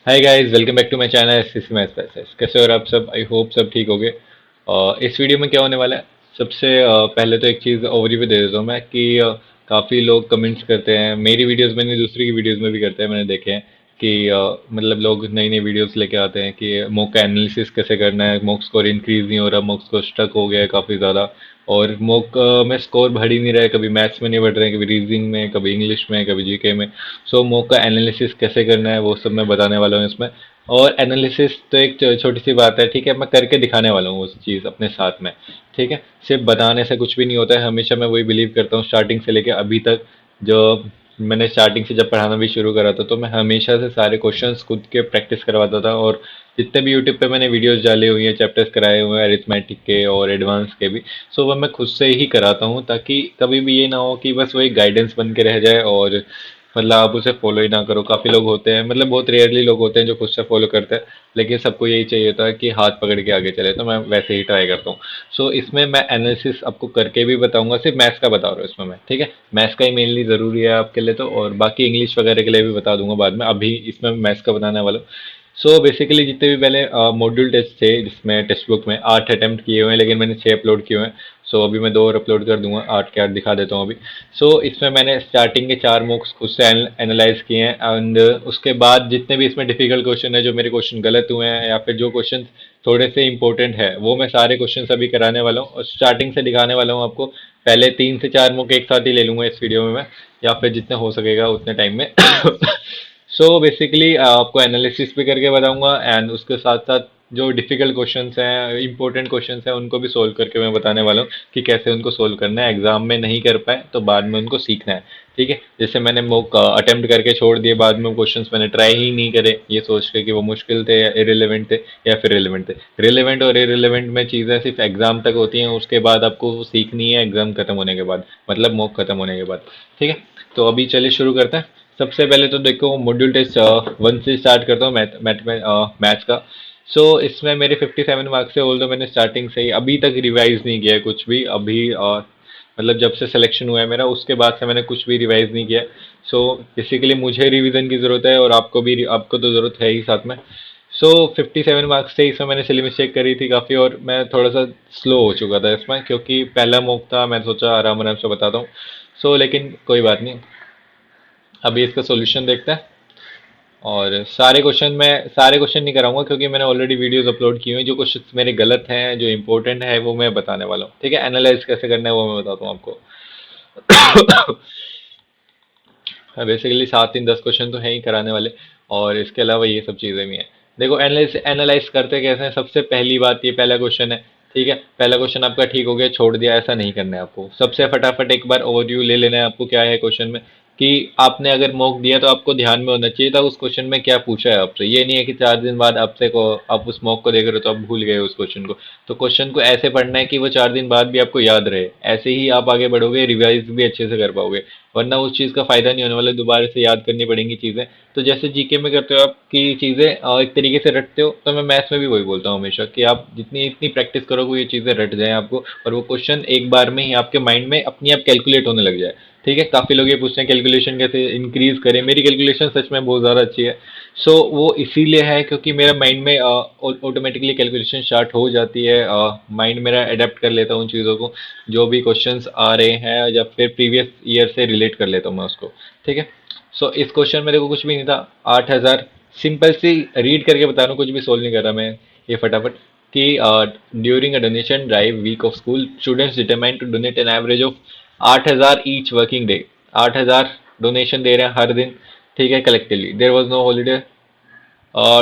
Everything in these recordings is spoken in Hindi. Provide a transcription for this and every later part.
Hi guys, welcome back to my channel SCC maths classes. कैसे हो और आप सब? आई होप सब ठीक होगे। इस वीडियो में क्या होने वाला है, सबसे पहले तो एक चीज़ ओवरव्यू दे देता हूँ मैं कि काफ़ी लोग कमेंट्स करते हैं मेरी वीडियोस में, नहीं दूसरी की वीडियोस में भी करते हैं। मैंने देखे हैं कि मतलब लोग नई नई वीडियोस लेके आते हैं कि मॉक का एनालिसिस कैसे करना है, मॉक स्कोर इंक्रीज नहीं हो रहा, मॉक स्कोर स्टक हो गया है काफ़ी ज़्यादा, और मॉक में स्कोर बढ़ ही नहीं रहा है, कभी मैथ्स में नहीं बढ़ रहे हैं, कभी रीजनिंग में, कभी इंग्लिश में, कभी जीके में। सो मॉक का एनालिसिस कैसे करना है वो सब मैं बताने वाला हूँ इसमें। और एनालिसिस तो एक छोटी सी बात है, ठीक है, मैं करके दिखाने वाला हूँ उस चीज़ अपने साथ में। ठीक है, सिर्फ बताने से कुछ भी नहीं होता है, हमेशा मैं वही बिलीव करता हूँ स्टार्टिंग से लेके अभी तक। जो मैंने स्टार्टिंग से जब पढ़ाना भी शुरू करा था, तो मैं हमेशा से सारे क्वेश्चंस खुद के प्रैक्टिस करवाता था, और जितने भी यूट्यूब पे मैंने वीडियोस डाली हुई हैं, चैप्टर्स कराए हुए हैं अरिथमेटिक के और एडवांस के भी, सो वह मैं खुद से ही कराता हूँ, ताकि कभी भी ये ना हो कि बस वही गाइडेंस बन के रह जाए और मतलब आप उसे फॉलो ही ना करो। काफ़ी लोग होते हैं, मतलब बहुत रेयरली लोग होते हैं जो खुद से फॉलो करते हैं, लेकिन सबको यही चाहिए होता है कि हाथ पकड़ के आगे चले, तो मैं वैसे ही ट्राई करता हूँ। सो इसमें मैं एनालिसिस आपको करके भी बताऊंगा, सिर्फ मैथ्स का बता रहा हूँ इसमें मैं, ठीक है। मैथ्स का ही मेनली ज़रूरी है आपके लिए, तो और बाकी इंग्लिश वगैरह के लिए भी बता दूंगा बाद में, अभी इसमें मैथ्स का बताने वाला हूँ। सो बेसिकली जितने भी पहले मॉड्यूल टेस्ट थे, जिसमें टेक्स्ट बुक में 8 अटेम्प्ट किए हुए हैं, लेकिन मैंने 6 अपलोड किए हुए हैं। सो अभी मैं 2 और अपलोड कर दूंगा, 8 के 8 दिखा देता हूँ अभी। सो इसमें मैंने स्टार्टिंग के 4 मॉक्स खुद से एनालाइज किए हैं, एंड उसके बाद जितने भी इसमें डिफिकल्ट क्वेश्चन है, जो मेरे क्वेश्चन गलत हुए हैं या फिर जो क्वेश्चन थोड़े से इंपॉर्टेंट है, वो मैं सारे क्वेश्चन अभी कराने वाला हूँ और स्टार्टिंग से दिखाने वाला हूँ आपको। पहले 3 से 4 मॉक एक साथ ही ले लूंगा इस वीडियो में मैं, या फिर जितने हो सकेगा उतने टाइम में। सो बेसिकली आपको एनालिसिस भी करके बताऊंगा, एंड उसके साथ साथ जो डिफिकल्ट क्वेश्चंस हैं, इंपॉर्टेंट क्वेश्चंस हैं, उनको भी सोल्व करके मैं बताने वाला हूँ कि कैसे उनको सोल्व करना है। एग्जाम में नहीं कर पाए तो बाद में उनको सीखना है, ठीक है। जैसे मैंने मॉक अटेम्प्ट करके छोड़ दिए, बाद में क्वेश्चंस मैंने ट्राई ही नहीं करे, ये सोच के कि वो मुश्किल थे या इरेलीवेंट थे, या फिर रिलेवेंट थे। रिलेवेंट और इरेलीवेंट में चीज़ें सिर्फ एग्जाम तक होती हैं, उसके बाद आपको वो सीखनी है एग्जाम खत्म होने के बाद, मतलब मॉक खत्म होने के बाद, ठीक है। तो अभी चलिए शुरू करते हैं। सबसे पहले तो देखो मॉड्यूल टेस्ट 1 से स्टार्ट करता हूँ, मैथ्स का। सो इसमें मेरे 57 मार्क्स है, ऑल्दो मैंने स्टार्टिंग से ही अभी तक रिवाइज नहीं किया है कुछ भी। अभी मतलब जब से सिलेक्शन हुआ है मेरा, उसके बाद से मैंने कुछ भी रिवाइज नहीं किया। सो बेसिकली मुझे रिवीजन की ज़रूरत है, और आपको भी, आपको तो ज़रूरत है ही साथ में। सो 57 मार्क्स से इसमें मैंने सिली मिस्टेक करी थी काफ़ी, और मैं थोड़ा सा स्लो हो चुका था इसमें, क्योंकि पहला मॉक था, मैं सोचा आराम आराम से बताता हूँ। सो लेकिन कोई बात नहीं, अभी इसका सॉल्यूशन देखते हैं। और सारे क्वेश्चन नहीं कराऊंगा, क्योंकि मैंने ऑलरेडी वीडियोस अपलोड की हुई हैं। जो क्वेश्चन मेरे गलत हैं, जो इंपॉर्टेंट है, वो मैं बताने वाला हूँ, ठीक है। एनालाइज कैसे करना है वो मैं बताता हूँ आपको। बेसिकली 7 3 10 क्वेश्चन तो है ही कराने वाले, और इसके अलावा ये सब चीज़ें भी हैं। देखो एनालाइज एनालाइज करते कैसे हैं, सबसे पहली बात, ये पहला क्वेश्चन है, ठीक है। पहला क्वेश्चन आपका ठीक हो गया, छोड़ दिया, ऐसा नहीं करना है आपको। सबसे फटाफट एक बार ओवरव्यू ले लेना है आपको, क्या है क्वेश्चन में, कि आपने अगर मॉक दिया तो आपको ध्यान में होना चाहिए था उस क्वेश्चन में क्या पूछा है आपसे। ये नहीं है कि 4 दिन बाद आपसे को आप उस मॉक को देख रहे हो तो आप भूल गए उस क्वेश्चन को। तो क्वेश्चन को ऐसे पढ़ना है कि वो 4 दिन बाद भी आपको याद रहे, ऐसे ही आप आगे बढ़ोगे, रिवाइज भी अच्छे से कर पाओगे। वरना उस चीज़ का फायदा नहीं होने वाला, दोबारा से याद करनी पड़ेंगी चीज़ें। तो जैसे जीके में करते हो आप कि चीज़ें एक तरीके से रटते हो, तो मैं मैथ्स में भी वही बोलता हूँ हमेशा कि आप जितनी इतनी प्रैक्टिस करोगे, ये चीज़ें रट जाएं आपको, और वो क्वेश्चन एक बार में ही आपके माइंड में अपनी आप कैलकुलेट होने लग जाए, ठीक है। काफ़ी लोग ये पूछते हैं कैलकुलेशन कैसे इंक्रीज करें, मेरी कैलकुलेशन सच में बहुत ज़्यादा अच्छी है। सो वो इसीलिए है क्योंकि मेरा माइंड में ऑटोमेटिकली कैलकुलेशन स्टार्ट हो जाती है, माइंड मेरा अडेप्ट कर लेता हूँ उन चीज़ों को, जो भी क्वेश्चंस आ रहे हैं, या फिर प्रीवियस ईयर से रिलेट कर लेता हूँ मैं उसको, ठीक है। सो इस क्वेश्चन में देखो कुछ भी नहीं था, 8,000, सिंपल सी रीड करके बता रहा हूँ, कुछ भी सोल्व नहीं कर रहा मैं, ये फटाफट, कि during a donation drive week of school students determine to donate an average of 8,000 each working day. 8,000 donation दे रहे हैं हर दिन, ठीक है, collectively. There was no holiday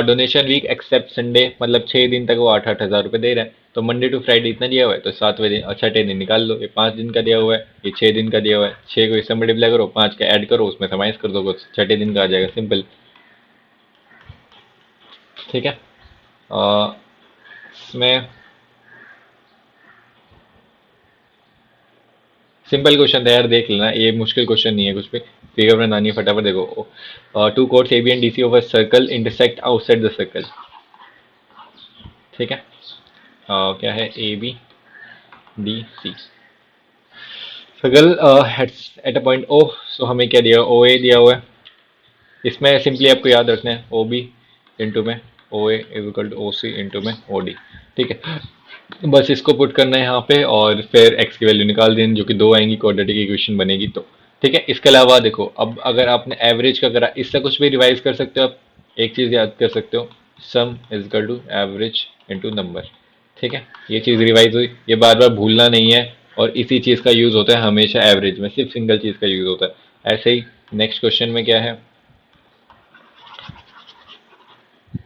donation week except Sunday, मतलब 6 दिन तक वो 8 8 हज़ार रुपये दे रहे हैं। तो मंडे टू फ्राइडे इतना दिया हुआ है, तो 7वें दिन और छठे दिन निकाल लो, ये 5 दिन का दिया हुआ है, ये 6 दिन का दिया हुआ है, 6 को इससे मल्टीप्लाई करो, 5 का ऐड करो, उसमें समाइज कर दो, छठे दिन का आ जाएगा, सिंपल, ठीक है। इसमें सिंपल क्वेश्चन था यार, देख लेना, ये मुश्किल क्वेश्चन नहीं है कुछ भी। फिगर बनानी है, फटाफट देखो। Two chords A B and D C of a circle intersect outside the circle, ठीक है। क्या है, A B D C circle at a point O. So हमें क्या दिया, ओ ए दिया हुआ है। इसमें सिंपली आपको याद रखना है, ओ बी इंटू में O A is equal to O C into में ओ डी। ठीक है, बस इसको पुट करना है यहाँ पे और फिर एक्स की वैल्यू निकाल देनी, जो कि दो आएंगी, क्वाड्रेटिक इक्वेशन बनेगी तो। ठीक है, इसके अलावा देखो, अब अगर आपने एवरेज का करा, इससे कुछ भी रिवाइज कर सकते हो आप। एक चीज़ याद कर सकते हो, sum is equal to average into number. ठीक है, ये चीज़ रिवाइज हुई, ये बार बार भूलना नहीं है। और इसी चीज़ का यूज़ होता है हमेशा एवरेज में, सिर्फ सिंगल चीज़ का यूज़ होता है। ऐसे ही नेक्स्ट क्वेश्चन में क्या है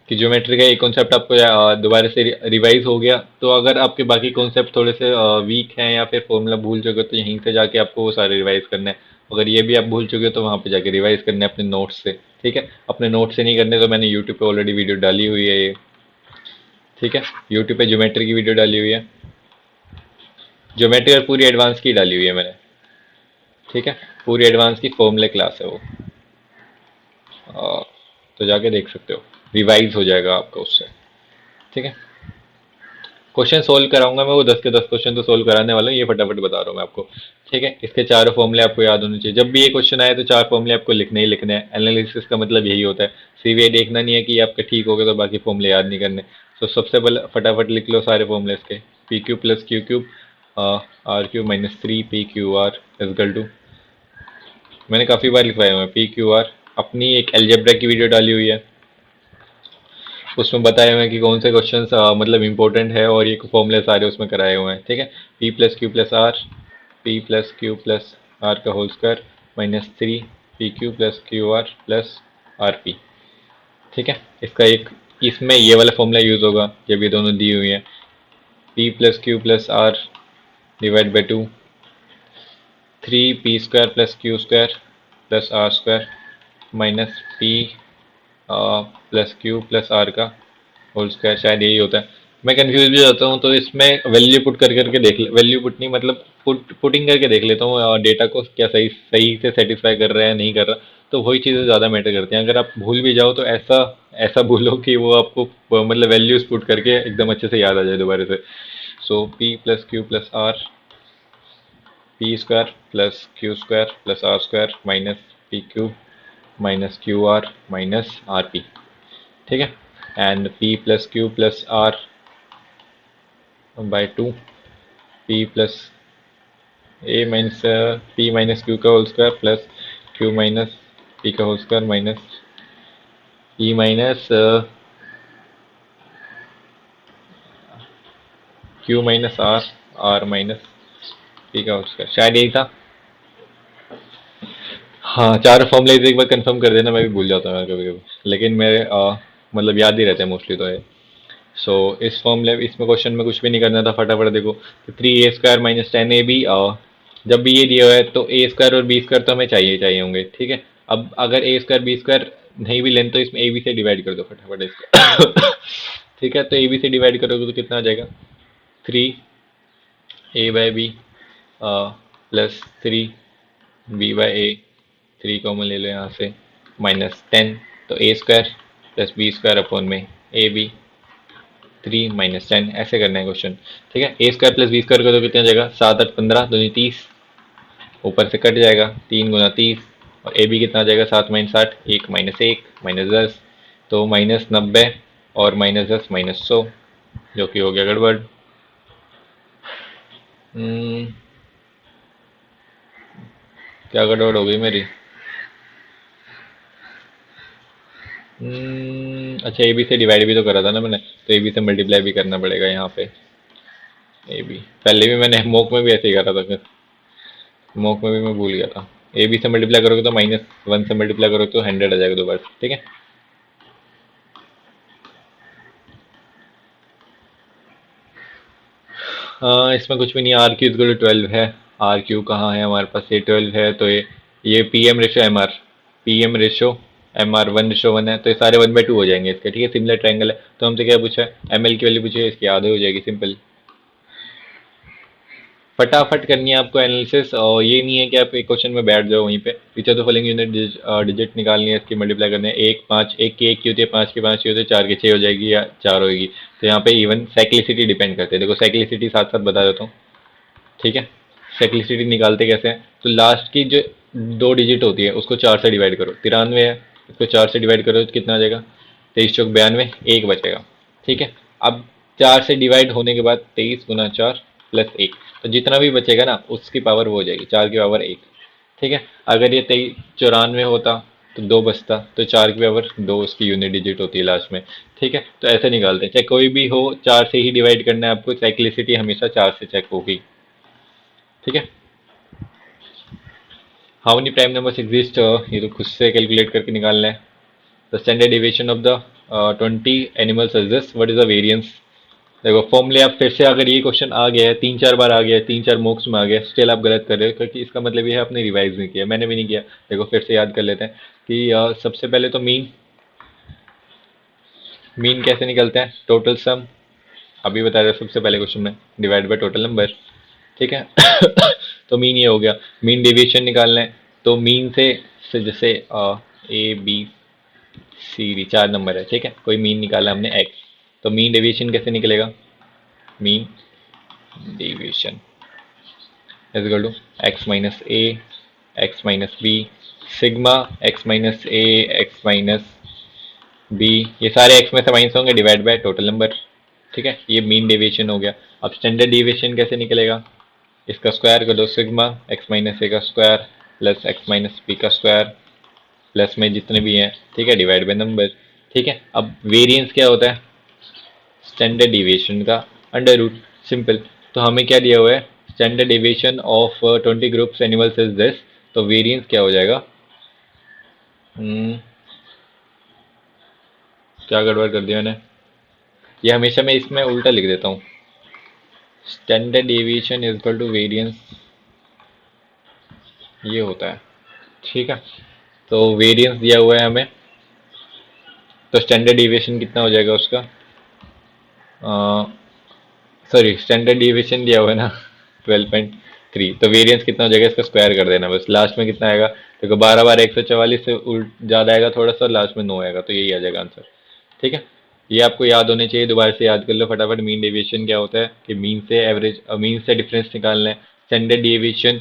कि ज्योमेट्री का एक कॉन्सेप्ट आपको दोबारा से रिवाइज हो गया, तो अगर आपके बाकी कॉन्सेप्ट थोड़े से वीक हैं या फिर फॉर्मूला भूल चुके हो, तो यहीं से जाके आपको वो सारे रिवाइज करना है। अगर ये भी आप भूल चुके हो तो वहाँ पे जाके रिवाइज करना है अपने नोट्स से। ठीक है, अपने नोट्स से नहीं करने तो मैंने यूट्यूब पे ऑलरेडी वीडियो डाली हुई है ये। ठीक है, यूट्यूब पे ज्योमेट्री की वीडियो डाली हुई है, ज्योमेट्री और पूरी एडवांस की डाली हुई है मैंने। ठीक है, पूरी एडवांस की फॉर्मूले क्लास है वो। तो जाके देख सकते हो, रिवाइज हो जाएगा आपका उससे। ठीक है, क्वेश्चन सोल्व कराऊंगा मैं, वो 10 के 10 क्वेश्चन तो सोल्व कराने वाला हूँ, ये फटाफट बता रहा हूँ मैं आपको। ठीक है, इसके चारों फॉर्मूले आपको याद होने चाहिए। जब भी ये क्वेश्चन आए तो चार फॉर्मूले आपको लिखने ही लिखने हैं। एनालिसिस का मतलब यही होता है, सीवीआई देखना नहीं है कि आपके ठीक हो गए तो बाकी फॉर्मूले याद नहीं करने। तो सबसे पहले फटाफट लिख लो सारे फॉर्मूले इसके। P Q plus q cube r q minus three P Q R equal to, मैंने काफ़ी बार लिखवाया हुआ है पी क्यू आर। अपनी एक एलजेब्रा की वीडियो डाली हुई है, उसमें बताया हुआ है कि कौन से क्वेश्चन मतलब इंपॉर्टेंट है, और ये फॉर्मूले सारे उसमें कराए हुए हैं। ठीक है, P plus Q plus R, P plus Q plus are का whole square minus three P Q plus Q R plus R P. ठीक है, इसका एक, इसमें ये वाला फॉर्मूला यूज़ होगा जब ये दोनों दी हुई है। P plus Q plus r divide by two, three p square plus Q square plus are square minus p plus Q plus are का होल स्क्वायर, शायद यही होता है। मैं कंफ्यूज भी जाता हूँ, तो इसमें वैल्यू पुट कर करके देख ले, वैल्यू पुट नहीं मतलब पुटिंग करके देख लेता हूँ डेटा को, क्या सही सही से सेटिस्फाई कर रहा है नहीं कर रहा। तो वही चीज़ें ज़्यादा मैटर करती हैं। अगर आप भूल भी जाओ तो ऐसा ऐसा भूलो कि वो आपको मतलब वैल्यूज पुट करके एकदम अच्छे से याद आ जाए दोबारा से। So P plus Q plus R, P square plus Q square plus are square minus P cube minus Q R minus R P. ठीक है, and p plus Q plus R by two, P plus A minus P minus Q का whole square plus Q minus P का whole square minus E minus Q minus R, R minus P का होल स्क्वायर, शायद यही था। हाँ, चार फॉर्मूले एक बार कंफर्म कर देना, मैं भी भूल जाता हूँ कभी कभी, लेकिन मेरे मतलब याद ही रहते हैं मोस्टली तो ये। सो इस फॉर्मूले, इसमें क्वेश्चन में कुछ भी नहीं करना था, फटाफट देखो। तो three a square minus ten a b, जब भी ये दिया हुआ है तो ए स्क्वायर और बी स्क्वायर तो हमें चाहिए चाहिए होंगे। ठीक है, अब अगर ए स्क्वायर बी स्क्वायर नहीं भी लें तो इसमें ए बी से डिवाइड कर दो फटाफट इसको। ठीक है, तो ए बी से डिवाइड करोगे तो कितना आ जाएगा, three A by B plus three B by A, three common ले लो यहाँ से, माइनस टेन, तो ए square plus B square upon में A B, three minus ten, ऐसे करना है क्वेश्चन। ठीक है, A square plus B square का तो कितना आ जाएगा, सात आठ पंद्रह दूनी तीस, ऊपर से कट जाएगा, तीन गुना तीस, और ए बी कितना आ जाएगा, सात माइनस आठ, एक माइनस दस, तो माइनस नब्बे और माइनस दस माइनस सौ, जो कि हो गया गड़बड़। हम्म, क्या गड़बड़ हो गई मेरी। अच्छा, ए बी से डिवाइड भी तो करा था ना मैंने, तो ए बी से मल्टीप्लाई भी करना पड़ेगा यहाँ पे। ए बी पहले भी मैंने मॉक में भी ऐसे ही करा था, फिर मॉक में भी मैं भूल गया था। ए बी से मल्टीप्लाई करोगे तो माइनस वन से मल्टीप्लाई करोगे तो हंड्रेड आ जाएगा दोबारा। ठीक है, इसमें कुछ भी नहीं, r q equal to twelve है। आर क्यू कहाँ है हमारे पास, ये ट्वेल्व है, तो ये p m ratio m r, p m ratio m r one ratio one है, तो ये सारे वन बाई टू हो जाएंगे इसके। ठीक है, सिमिलर ट्रायंगल है, तो हमसे क्या पूछा है, एम एल की वैल्यू पूछी है, इसकी आधे हो जाएगी, सिंपल। फटाफट करनी है आपको एनालिसिस, और ये नहीं है कि आप एक क्वेश्चन में बैठ जाओ वहीं पे। पीछे तो फॉलोइंग यूनिट डिजिट निकालनी है, इसकी मल्टीप्लाई करनी है, एक पाँच, एक की एक की होती है, पाँच की पाँच की होती है, चार की छः हो जाएगी या चार होगी। तो यहाँ पे इवन साइक्लिसिटी डिपेंड करते हैं, देखो साइक्लिसिटी साथ साथ बता देता हूँ। ठीक है, साइक्लिसिटी निकालते कैसे हैं, तो लास्ट की जो दो डिजिट होती है उसको चार से डिवाइड करो, तिरानवे है, इसको चार से डिवाइड करो तो कितना आ जाएगा, 23 चौक 92, एक बचेगा। ठीक है, अब 4 से डिवाइड होने के बाद 23 गुना 4 प्लस 1, तो जितना भी बचेगा ना उसकी पावर वो हो जाएगी 4 की पावर 1। ठीक है, अगर ये 93 होता तो 2 बचता, तो 4 की पावर 2 उसकी यूनिट डिजिट होती है लास्ट में। ठीक है, तो ऐसे निकालते हैं, चाहे कोई भी हो 4 से ही डिवाइड करना है आपको, साइक्लिसिटी हमेशा 4 से चेक होगी। ठीक है, how many prime numbers exist, ये तो खुद से कैलकुलेट करके निकालना है। The standard deviation of the 20 animals is this, what is the variance. देखो फॉर्मूले आप फिर से, अगर ये क्वेश्चन आ गया है 3-4 बार आ गया है, 3-4 मॉक्स में आ गया है, स्टिल आप गलत कर रहे हो, क्योंकि इसका मतलब ये है आपने रिवाइज नहीं किया, मैंने भी नहीं किया। देखो फिर से याद कर लेते हैं कि सबसे पहले तो मीन, मीन कैसे निकलते हैं, टोटल सम, अभी बता रहे सबसे पहले क्वेश्चन में, डिवाइड बाय टोटल नंबर। ठीक है तो मीन ये हो गया। मीन डेविएशन निकालना है, तो मीन से जैसे a b c d 4 number है, ठीक है, कोई मीन निकाला हमने एक्स, तो मीन डेविएशन कैसे निकलेगा, mean deviation is equal to x minus a x minus b, sigma x minus a x minus b, ये सारे एक्स में से माइनस होंगे, डिवाइड बाय टोटल नंबर। ठीक है, ये मीन डेविएशन हो गया। अब स्टैंडर्ड डेविएशन कैसे निकलेगा, इसका स्क्वायर कर दो, सिग्मा एक्स माइनस ए का square plus x minus b का स्क्वायर, प्लस में जितने भी हैं, ठीक है, डिवाइड बाय नंबर। ठीक है, अब वेरिएंस क्या होता है, स्टैंडर्ड डेविएशन का अंडर रूट, सिंपल। तो हमें क्या दिया हुआ है, standard deviation of 20 groups animals is this, तो वेरिएंस क्या हो जाएगा, क्या गड़बड़ कर दिया मैंने, ये हमेशा मैं इसमें उल्टा लिख देता हूँ, standard deviation is equal to variance, ये होता है। ठीक है, तो वेरिएंस दिया हुआ है हमें, तो स्टैंडर्ड डेविएशन कितना हो जाएगा उसका, सॉरी स्टैंडर्ड डेविएशन दिया हुआ है ना 12.3, तो वेरिएंस कितना हो जाएगा, इसका स्क्वायर कर देना बस, लास्ट में कितना आएगा, देखो 12 बार 144 से उल्ट ज़्यादा आएगा थोड़ा सा, लास्ट में 9 आएगा, तो यही आ जाएगा आंसर। ठीक है, ये आपको याद होने चाहिए, दोबारा से याद कर लो फटाफट। मीन डेविएशन क्या होता है कि मीन से एवरेज, मीन से डिफरेंस निकालना है। स्टैंडर्ड डेविएशन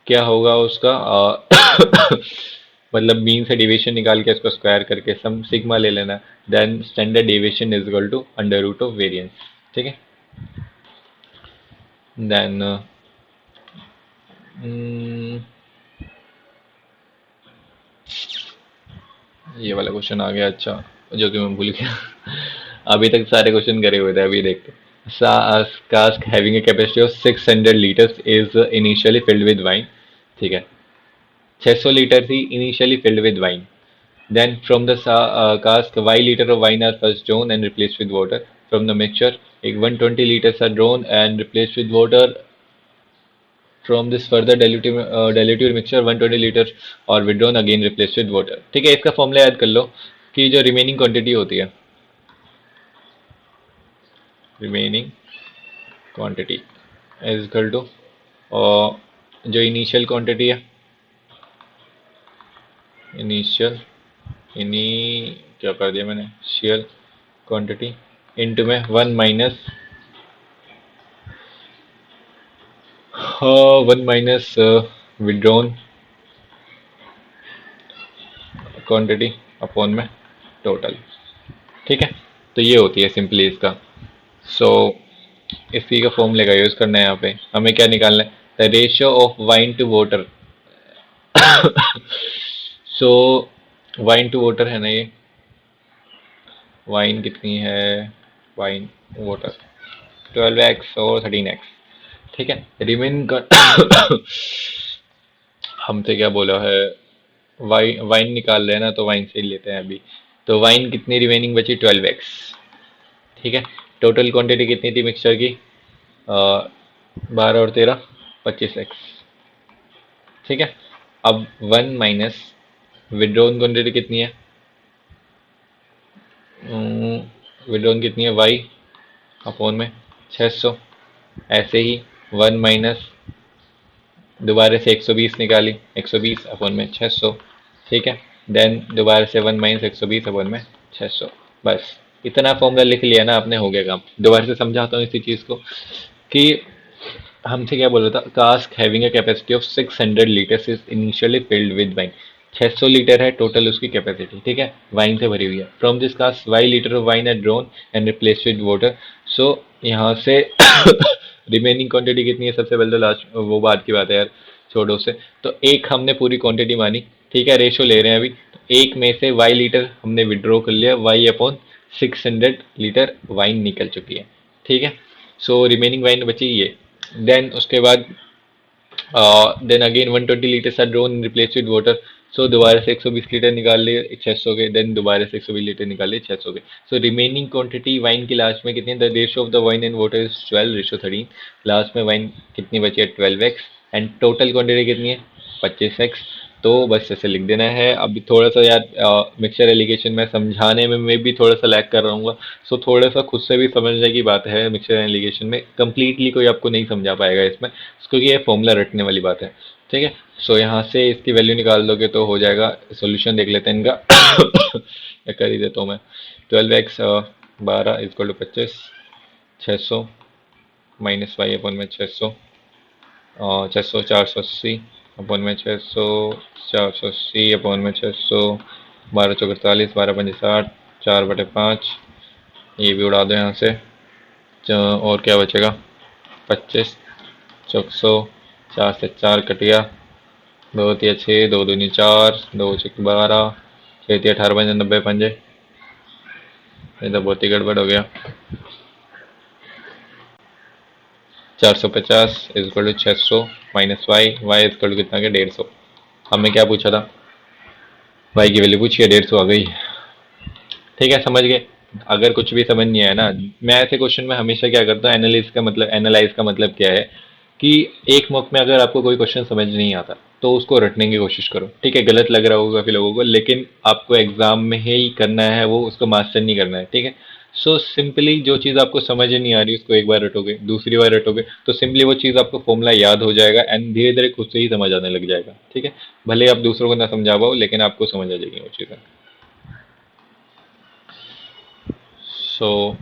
क्या होगा उसका, मतलब मीन से डेविएशन निकाल के इसको स्क्वायर करके सम सिग्मा ले लेना, then standard deviation is equal to under root of variance. ठीक है, देन ये वाला क्वेश्चन आ गया, अच्छा, जो कि मैं भूल गया अभी तक सारे क्वेश्चन करे हुए थे, अभी देखते। cask having a capacity of 600 liters is initially filled with wine, ठीक है, 600 लीटर थी initially filled with wine, then from the cask y liter of wine are first drawn and replaced with water from the mixture, एक 120 liters are drawn and replaced with water from this further diluted mixture 120 litre और withdrawn again replaced with water। ठीक है, इसका फॉर्मूला याद कर लो कि जो रिमेनिंग क्वांटिटी होती है, remaining quantity is equal to, और जो इनिशियल क्वांटिटी है, इनिशियल इनी क्या कर दिया मैंने, इनिशियल क्वांटिटी इनटू में 1 minus 1 minus withdrawn quantity upon में टोटल। ठीक है, तो ये होती है सिंपली इसका। सो इसी का फॉर्मूले का यूज़ करना है, यहाँ पे हमें क्या निकालना है, the ratio of wine to water. So wine to water है ना, ये वाइन कितनी है, वाइन वाटर 12x और 13x। ठीक है, रिमेन का हमसे क्या बोला है, वाइन वाइन निकाल रहे हैं ना, तो वाइन से ही लेते हैं अभी। तो वाइन कितनी रिमेनिंग बची, 12x। ठीक है, टोटल क्वांटिटी कितनी थी मिक्सचर की, 12 और 13 25x। ठीक है, अब 1 माइनस विड्रॉन क्वांटिटी कितनी है, विड्रॉन कितनी है, y अपॉन में 600, ऐसे ही 1 माइनस दोबारा से 120 निकाली, 120 अपॉन में 600। ठीक है, देन दोबारा से 1 माइनस 120 अपॉन में 600, बस इतना फॉर्मूला लिख लिया ना आपने, हो गया काम। दोबारा से समझाता हूँ इसी चीज़ को कि हमसे क्या बोल रहा था, cask having a capacity of 600 litres is initially filled with wine. 600 litre है टोटल उसकी कैपेसिटी, ठीक है, वाइन से भरी हुई है। From this cask Y litre of wine at drawn and replace with water. So यहाँ से रिमेनिंग क्वांटिटी कितनी है, सबसे पहले तो लास्ट वो बात की बात है यार, छोड़ो से। तो एक हमने पूरी क्वांटिटी मानी, ठीक है, रेशो ले रहे हैं अभी। तो एक में से वाई लीटर हमने विड्रॉ कर लिया, वाई अपॉन 600 लीटर वाइन निकल चुकी है, ठीक है। सो रिमेनिंग वाइन बची ये। देन उसके बाद then again 120 litre are drawn replace with water. So दोबारा से 120 लीटर निकाल लिए 600 के, देन दोबारा से 120 लीटर निकाल लिए 600 के। सो रिमेनिंग क्वांटिटी वाइन की लास्ट में कितनी है, the ratio of the wine and water is 12:13। Last में वाइन कितनी बची है, 12x, एंड टोटल क्वांटिटी कितनी है, 25x। तो बस ऐसे लिख देना है। अभी थोड़ा सा यार मिक्सचर एलिगेशन में समझाने में मैं भी थोड़ा सा लैग कर रहा हूँ, सो थोड़ा सा खुद से भी समझने की बात है। मिक्सचर एलिगेशन में कंप्लीटली कोई आपको नहीं समझा पाएगा इसमें, क्योंकि ये फॉर्मूला रटने वाली बात है, ठीक है। सो यहाँ से इसकी वैल्यू निकाल दोगे तो हो जाएगा। सोल्यूशन देख लेते हैं इनका या कर ही देता हूँ मैं। 12x 12 equal to 25, 600 minus Y upon में 600, 600 480 अपन में 600, 480 अपन में 600, 12×4 = 12 पंजे 60, 4/5। ये भी उड़ा दो यहाँ से। और क्या बचेगा, 25, 400, 4 से 4 कट गया, 2 तिया 6, 2 दूनी 4, 2 चौक 12, 6 तिया 18 पंजे 90 पंजे। ये तो बहुत ही गड़बड़ हो गया। 450 equal to 600 minus y, y equal to कितना गया, 150। हमने क्या पूछा था, वाई की वैल्यू पूछी है, 150 आ गई, ठीक है, समझ गए। अगर कुछ भी समझ नहीं आया ना, मैं ऐसे क्वेश्चन में हमेशा क्या करता हूँ, एनालाइज का मतलब क्या है कि एक मौके में अगर आपको कोई क्वेश्चन समझ नहीं आता तो उसको रटने की कोशिश करो, ठीक है। गलत लग रहा होगा काफी लोगों को, लेकिन आपको एग्जाम में ही करना है वो, उसको मास्टर नहीं करना है, ठीक है। सो सिंपली जो चीज़ आपको समझ नहीं आ रही उसको एक बार रटोगे, दूसरी बार रटोगे, तो सिंपली वो चीज़ आपको फॉर्मूला याद हो जाएगा एंड धीरे धीरे खुद से ही समझ आने लग जाएगा, ठीक है। भले आप दूसरों को ना समझा पाओ लेकिन आपको समझ आ जाएगी वो चीज़ें। सो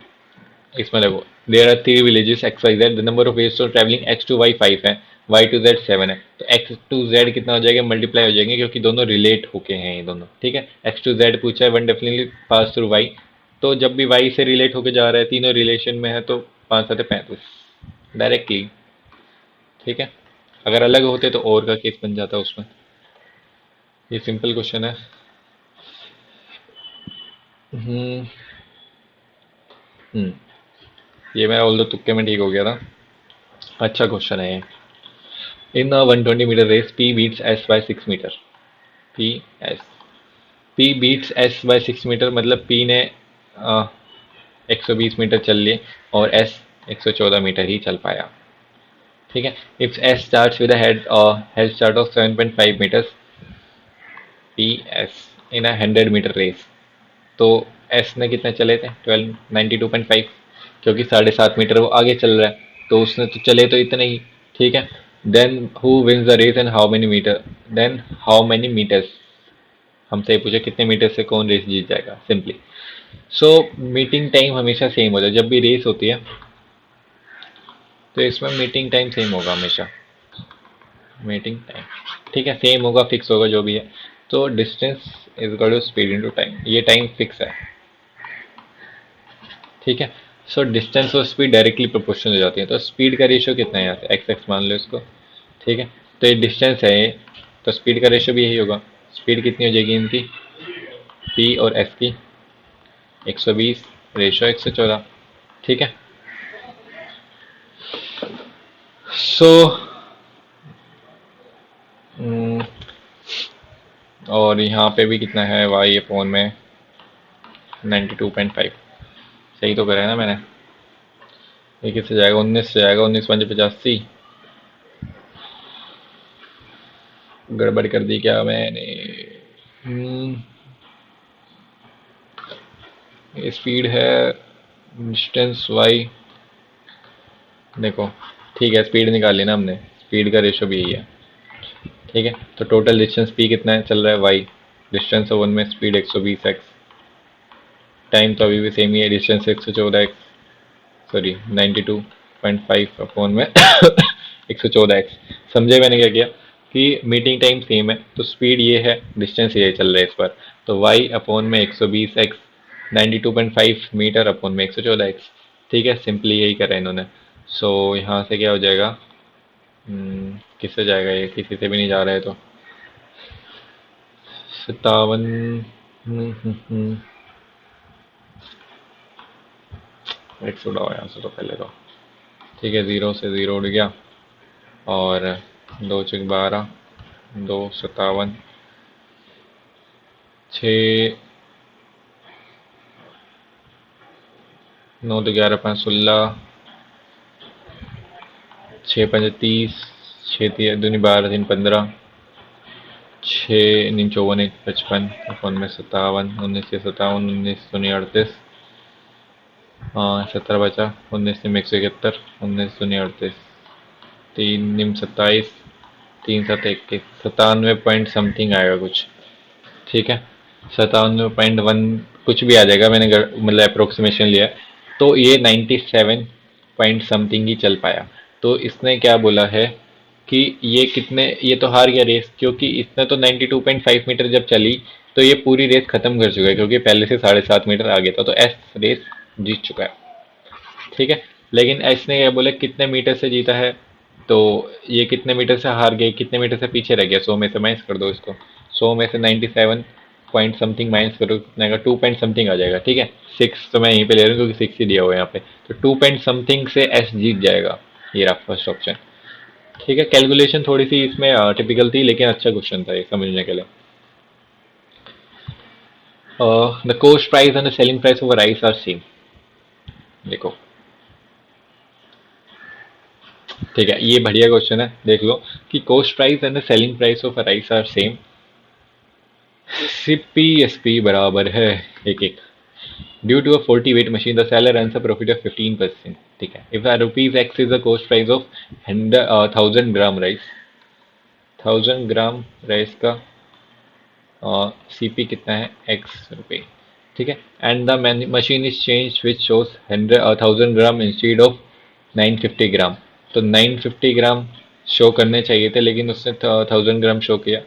इसमें देखो, there are 3 villages x y z, the number of ways to travelling x to y 5 है, वाई टू जेड 7 है। तो एक्स टू जेड कितना हो जाएगा, मल्टीप्लाई हो जाएंगे, क्योंकि दोनों रिलेट होके हैं ये दोनों, ठीक है। एक्स टू जेड पूछा है, one definitely pass through Y. तो जब भी वाई से रिलेट होके जा रहा है, तीनों रिलेशन में है, तो 5 7 35 डायरेक्टली, ठीक है। अगर अलग होते तो और का केस बन जाता उसमें। ये सिंपल क्वेश्चन है। हम्म हम्म ये मेरा ऑल दो तुक्के में ठीक हो गया था। अच्छा क्वेश्चन है ये। In a 120 metre race P beats S by 6 metre. P S P beats S by 6 metre मतलब P ने 120 मीटर चल लिए और S 114 मीटर ही चल पाया, ठीक है। If S starts with a head start of 7.5 meters, P S in a 100 metre race, तो S ने कितने चले थे, 92.5, क्योंकि 7.5 मीटर वो आगे चल रहा है, तो उसने तो चले तो इतने ही, ठीक है। Then who wins the race and how many metre, then how many metres, हमसे ये पूछे कितने मीटर से कौन रेस जीत जाएगा, सिंपली। सो मीटिंग टाइम हमेशा सेम होता है जब भी रेस होती है, तो इसमें मीटिंग टाइम सेम होगा हमेशा, मीटिंग टाइम, ठीक है, सेम होगा, फिक्स होगा जो भी है। तो distance is equal to speed into time, ये टाइम फिक्स है, ठीक है। सो डिस्टेंस और स्पीड डायरेक्टली प्रोपोर्शनल हो जाती है, तो स्पीड का रेशियो कितना है यहाँ से, एक्स एक्स मान लो इसको, ठीक है। तो ये डिस्टेंस है ये, तो स्पीड का रेशियो भी यही होगा। स्पीड कितनी हो जाएगी इनकी, पी और एस की, 120 रेशियो 114, ठीक है। सो और यहाँ पे भी कितना है, वाई अपॉन में 92.5, सही तो करा है ना मैंने। ये किससे जाएगा, 19 से जाएगा, 19 5 85, गड़बड़ कर दी क्या मैंने। स्पीड है, डिस्टेंस वाई, देखो ठीक है, स्पीड निकाल ली ना हमने, स्पीड का रेशो भी यही है, ठीक है। तो टोटल डिस्टेंस पी कितना है चल रहा है, वाई, डिस्टेंस वन में स्पीड 120x, टाइम तो अभी भी सेम ही है, डिस्टेंस 114x, सॉरी 92.5 अपॉन में 114x। समझे मैंने क्या किया, कि मीटिंग टाइम सेम है, तो स्पीड ये है, डिस्टेंस ये चल रहा है इस पर, तो y अपॉन में 120x 92.5 मीटर अपॉन में 114x। ठीक है, सिंपली यही करा इन्होंने। सो यहाँ से क्या हो जाएगा, किससे जाएगा ये, किसी से भी नहीं जा रहा है, तो 57। एक्स उड़ाओ यहाँ से तो पहले तो। ठीक है, ज़ीरो से ज़ीरो उड़ गया, और 2 × 12, 2 57, 6 9 तो 11 5 16, 6 × 5 = 30, 6 × 3 = 12, 3 × 15, 6 × 9 = 54, 1 55, अपन में 57, 19 × 57, 19 × 38, हाँ 17 बचा, 19 × 171, 19 × 38, 3 × 27, 3 × 7 = 21, 97 पॉइंट समथिंग आएगा कुछ। ठीक है, 97.1 कुछ भी आ जाएगा, मैंने मतलब अप्रोक्सीमेशन लिया है। तो ये 97 पॉइंट समथिंग ही चल पाया। तो इसने क्या बोला है कि ये कितने, ये तो हार गया रेस, क्योंकि इसने तो 92.5 मीटर जब चली तो ये पूरी रेस खत्म कर चुका है, क्योंकि पहले से 7.5 मीटर आगे था, तो एस रेस जीत चुका है। ठीक है, लेकिन एस ने क्या बोला कितने मीटर से जीता है, तो ये कितने मीटर से हार गए, कितने मीटर से पीछे रह गया, 100 में से माइनस कर दो इसको, 100 में से 97 पॉइंट समथिंग माइनस करो, कितना आएगा, 2 पॉइंट समथिंग आ जाएगा। ठीक है, 6 तो मैं यहीं पे ले रहा हूँ क्योंकि 6 ही दिया हुआ है यहाँ पे, तो 2 पॉइंट समथिंग से एस जीत जाएगा। ये रहा फर्स्ट ऑप्शन। ठीक है, कैलकुलेशन थोड़ी सी इसमें टिपिकल थी, लेकिन अच्छा क्वेश्चन था ये समझने के लिए। The cost price and the selling price of rice are same. देखो, ठीक है, ये बढ़िया क्वेश्चन है, देख लो कि cost price and the selling price of rice are same, CP SP बराबर है 1 1। Due to a 40 weight machine, the seller earns a profit of 15%। ठीक है, if a rupees x is the cost price of 1000 gram rice, 1000 gram rice का सीपी कितना है, एक्स रुपये। ठीक है, and the machine is change which shows 1000 gram instead of 950 ग्राम। तो 950 ग्राम शो करने चाहिए थे, लेकिन उसने 1000 ग्राम शो किया,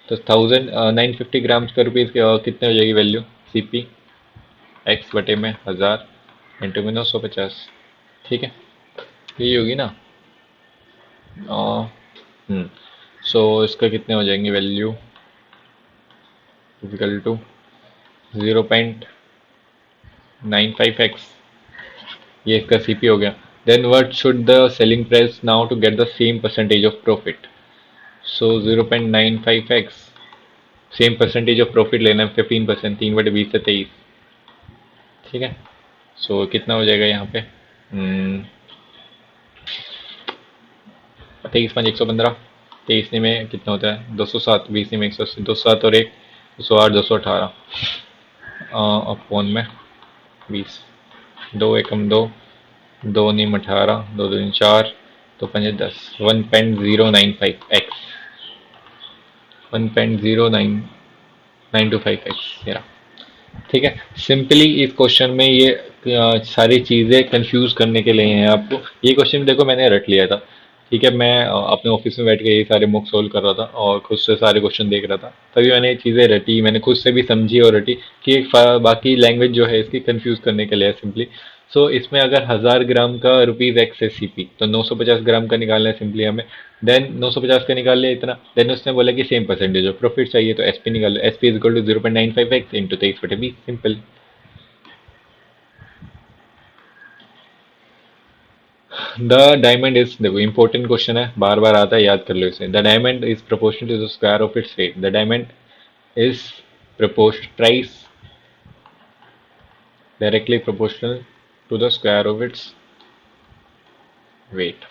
तो 950 ग्राम का रुपीज़ कितने हो जाएगी वैल्यू, सीपी एक्स बटे में 1000 इंटू में 950। ठीक है, यही होगी ना। सो इसका कितने हो जाएंगे वैल्यू, इक्वल टू 0.95x, ये इसका सीपी हो गया। Then what should the selling price now to get the same percentage of profit. So 0.95x, same percentage of profit लेना है 15%, 3/20 से 23। ठीक है, सो कितना हो जाएगा यहाँ पे, 23 × 5 = 115, 23 में कितना होता है 207, 20 में 180, 207 और 1 208, 218 अपॉन में 20, 2 एकम 2, 2 नीम 18, 2 दूनी 4, तो 5 10, 1.095x, 1.09925x मेरा। ठीक है, सिंपली इस क्वेश्चन में ये सारी चीज़ें कंफ्यूज करने के लिए हैं आपको। ये क्वेश्चन देखो मैंने रट लिया था। ठीक है, मैं अपने ऑफिस में बैठ के ये सारे मॉक सोल्व कर रहा था और खुद से सारे क्वेश्चन देख रहा था, तभी मैंने ये चीज़ें रटी, मैंने खुद से भी समझी और रटी कि बाकी लैंग्वेज जो है इसकी कंफ्यूज करने के लिए सिंपली। सो इसमें अगर 1000 ग्राम का रुपीज़ एक्स है सीपी, तो 950 ग्राम का निकालना है सिंपली हमें। देन 950 का निकाल लिया इतना, देन उसने बोला कि सेम परसेंटेज ऑफ प्रॉफिट चाहिए, तो एसपी निकाल लो, SP is equal to 0.95x into 23/20, simple. The diamond is, देखो इंपॉर्टेंट क्वेश्चन है, बार बार आता है, याद कर लो इसे। The diamond is proportional to the square of its weight. The diamond is proportion price directly proportional to the square of its weight।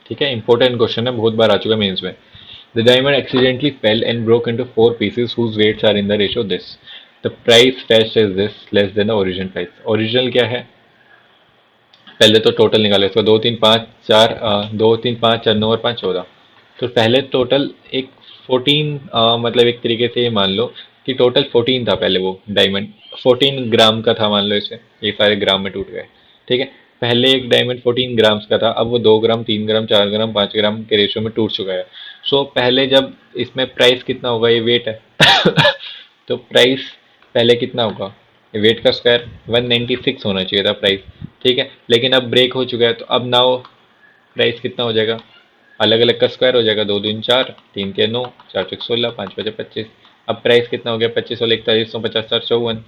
ठीक है, इंपॉर्टेंट क्वेश्चन है, बहुत बार आ चुका है मेंस में। The diamond accidentally fell and broke into 4 pieces whose weights are in the ratio this. The price fetched is this less than the original price. Original क्या है, पहले तो टोटल निकाले इसका, 2 3 5 4, 2 3 5 4 9 और 5 14। तो पहले टोटल एक 14, मतलब एक तरीके से ये मान लो कि टोटल 14 था पहले, वो डायमंड 14 ग्राम का था मान लो इसे, ये सारे ग्राम में टूट गए। ठीक है, पहले एक डायमंड 14 ग्राम्स का था, अब वो 2 ग्राम 3 ग्राम 4 ग्राम 5 ग्राम के रेशियो में टूट चुका है। सो पहले जब इसमें प्राइस कितना होगा, ये वेट है तो प्राइस पहले कितना होगा, ये वेट का स्क्वायर 196 होना चाहिए था प्राइस, ठीक है। लेकिन अब ब्रेक हो चुका है तो अब नाउ प्राइस कितना हो जाएगा, अलग अलग का स्क्वायर हो जाएगा, 2 दूनी 4, 3 तिया 9, 4 चौक 16, 5 5 25। अब प्राइस कितना हो गया, 25 और 41, 50, 4 54।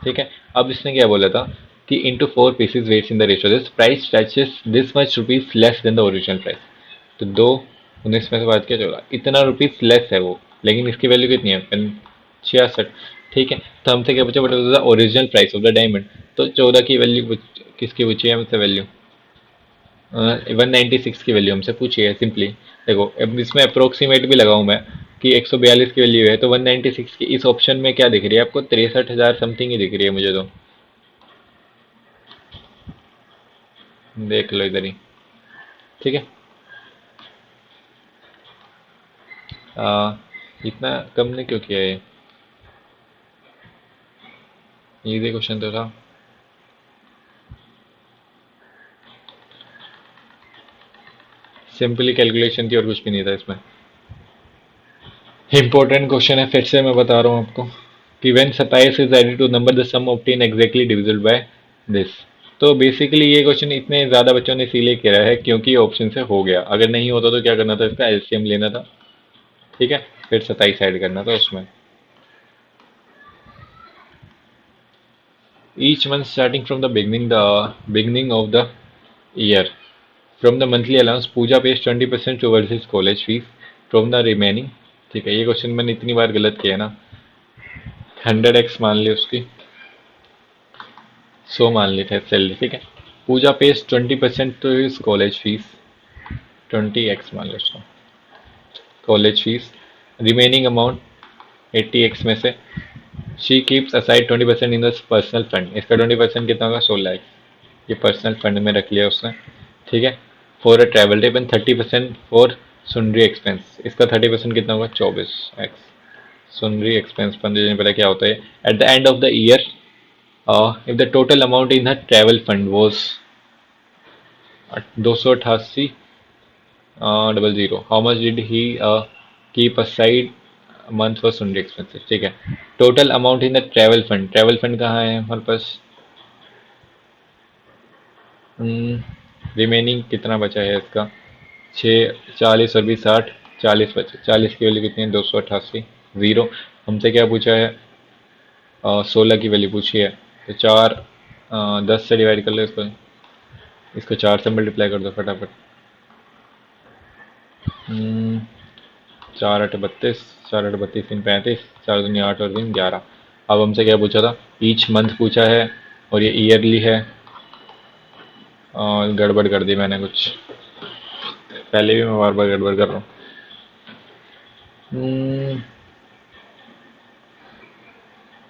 ठीक है। अब इसने क्या बोला था कि into 4 pieces weights in the ratio this price touches this much rupees less than the original price. तो 2 19 में से बात क्या चला, इतना रुपीज लेस है वो, लेकिन इसकी वैल्यू कितनी है, 66। ठीक है। तो हमसे क्या पूछा, बता original price of the diamond. तो 14 की वैल्यू किसकी पूछी है हमसे, वैल्यू 196 की वैल्यू हमसे पूछी है सिंपली। देखो अब इसमें अप्रोक्सीमेट भी लगाऊं मैं कि 142 की वैल्यू है, तो 196 की इस ऑप्शन में क्या दिख रही है आपको, 63,000 समथिंग ही दिख रही है मुझे तो। देख लो इधर ही। ठीक है। इतना कम ने क्यों किया ये, इजी क्वेश्चन तो था। सिंपली कैलकुलेशन थी और कुछ भी नहीं था इसमें। इंपॉर्टेंट क्वेश्चन है, फिर से मैं बता रहा हूँ आपको कि when 27 is added to number the sum obtain exactly divisible by this. तो बेसिकली ये क्वेश्चन इतने ज़्यादा बच्चों ने इसीलिए किया है क्योंकि ऑप्शन से हो गया, अगर नहीं होता तो क्या करना था, इसका एलसीएम लेना था। ठीक है। फिर 27 ऐड करना था उसमें। Each month starting from the beginning of the year from the monthly allowance Pooja pays 20% towards his college fees from the remaining. ठीक है। ये क्वेश्चन मैंने इतनी बार गलत किया है ना। 100x मान ली उसकी, 100 मान ली थे सैलरी। ठीक है। Pooja pays 20% to his college fees, 20x मान लो उसको college fees. Remaining amount 80x में से she keeps aside 20% in the personal fund. इसका 20% कितना होगा, 16x। ये पर्सनल फंड में रख लिया उसने। ठीक है। For a travel trip and 30% for सुनरी एक्सपेंस। इसका 30% कितना होगा, 24x। सुनरी एक्सपेंस 15 दिन पहले क्या होता है, at the end of the year if the total amount in her travel fund was 288 00, how much did he keep aside month for सुनरी एक्सपेंसेस। ठीक है। Total amount in the travel fund, travel fund कहाँ है हमारे पास, रिमेनिंग कितना बचा है इसका, 6 40 और 20 60, 40 बचे। 40 की वैल्यू कितनी है, 288। ज़ीरो। हमसे क्या पूछा है, 16 की वैल्यू पूछी है। तो 10 से डिवाइड कर लो इसको, 4 से मल्टीप्लाई कर दो फटाफट। 4 8 32, 4 8 32 3 35, 4 दूनी 8 और 3 11। अब हमसे क्या पूछा था, ईच मंथ पूछा है और ये ईयरली है। गड़बड़ कर दी मैंने कुछ, पहले भी मैं बार बार गड़बड़ कर रहा हूँ।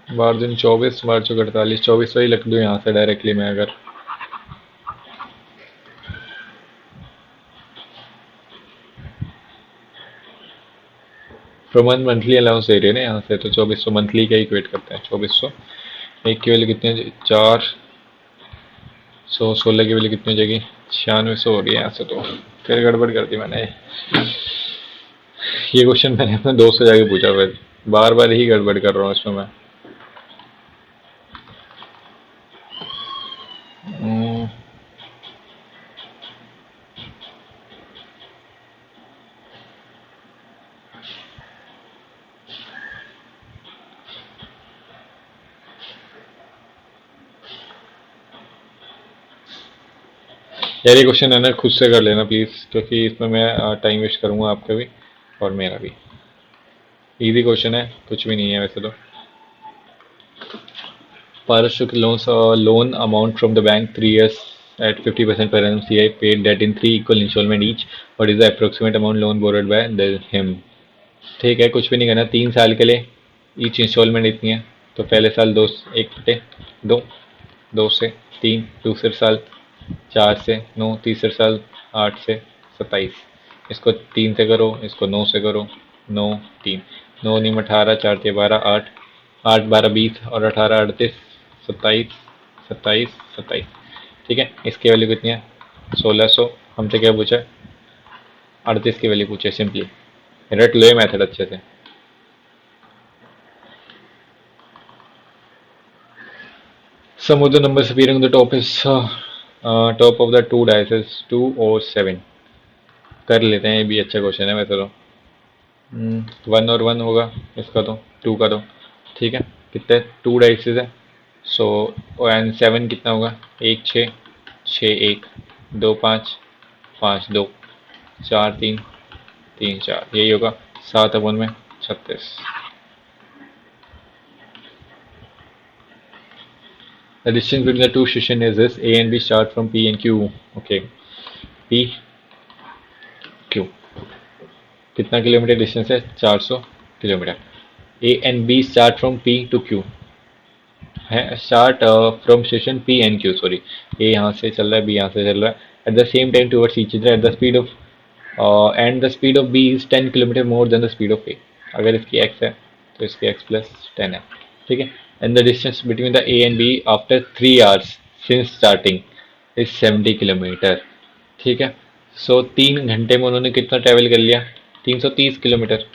12 दूनी 24, 12 चौक 48, 24 वही लिख दूँ यहाँ से डायरेक्टली मैं अगर। प्रमन मंथली अलाउंस दे रही है ना यहाँ से, तो 2400 मंथली का इक्वेट करते हैं। 2400 एक की वैल्यू कितनी है, 400, 16 की वैल्यू कितनी हो जाएगी, 9600 हो रही है यहाँ से। तो फिर गड़बड़ कर दी मैंने। ये क्वेश्चन मैंने अपने दोस्त से जाके पूछा, फिर बार बार ही गड़बड़ कर रहा हूँ इसमें मैं। हम्म, यार ये क्वेश्चन है ना, खुद से कर लेना प्लीज़, क्योंकि इसमें मैं टाइम वेस्ट करूँगा आपका भी और मेरा भी। इजी क्वेश्चन है, कुछ भी नहीं है वैसे तो। Paras took loan amount from the bank 3 years at 50% per annum CI paid debt in 3 equal installment each. What is the approximate amount loan borrowed by him? ठीक है, कुछ भी नहीं करना, 3 साल के लिए ईच इंस्टॉलमेंट इतनी है। तो पहले साल 1/2, 2 से 3, दूसरे साल 4 से 9, तीसरे साल 8 से 27। इसको 3 से करो, इसको 9 से करो, 9 3, 9 9 18, 4 3 12, 8 8 12 20 और 18 38, 27 27 27। ठीक है। इसकी वैल्यू कितनी है, 1600। हमसे क्या पूछा है, 38 की वैल्यू पूछे सिंपली। रट लो ये मेथड अच्छे से। Some of the numbers appearing on the top is top of the two dice is 2 और 7। कर लेते हैं, ये भी अच्छा क्वेश्चन है वैसे तो। 1 और 1 होगा इसका तो, 2 का तो। ठीक है, कितने 2 डाइसेस है। सो एंड 7 कितना होगा, 1 6, 6 1, 2 5, 5 2, 4 3, 3 4, यही होगा। 7/36। The distance between the two stations is this: A and B start from P and Q. Okay, P Q कितना किलोमीटर डिस्टेंस है, 400 kilometre. A and B start from P to Q है, start from station P and Q, sorry. A यहाँ से चल रहा है, बी यहाँ से चल रहा है, at the same time towards each other at the speed of and the speed of B is 10 kilometre more than the speed of A. अगर इसकी एक्स है तो इसकी x+10 है। ठीक है, and the distance between the A and B after 3 hours since starting is 70 kilometre. ठीक है, सो 3 घंटे में उन्होंने कितना ट्रैवल कर लिया, 330 किलोमीटर।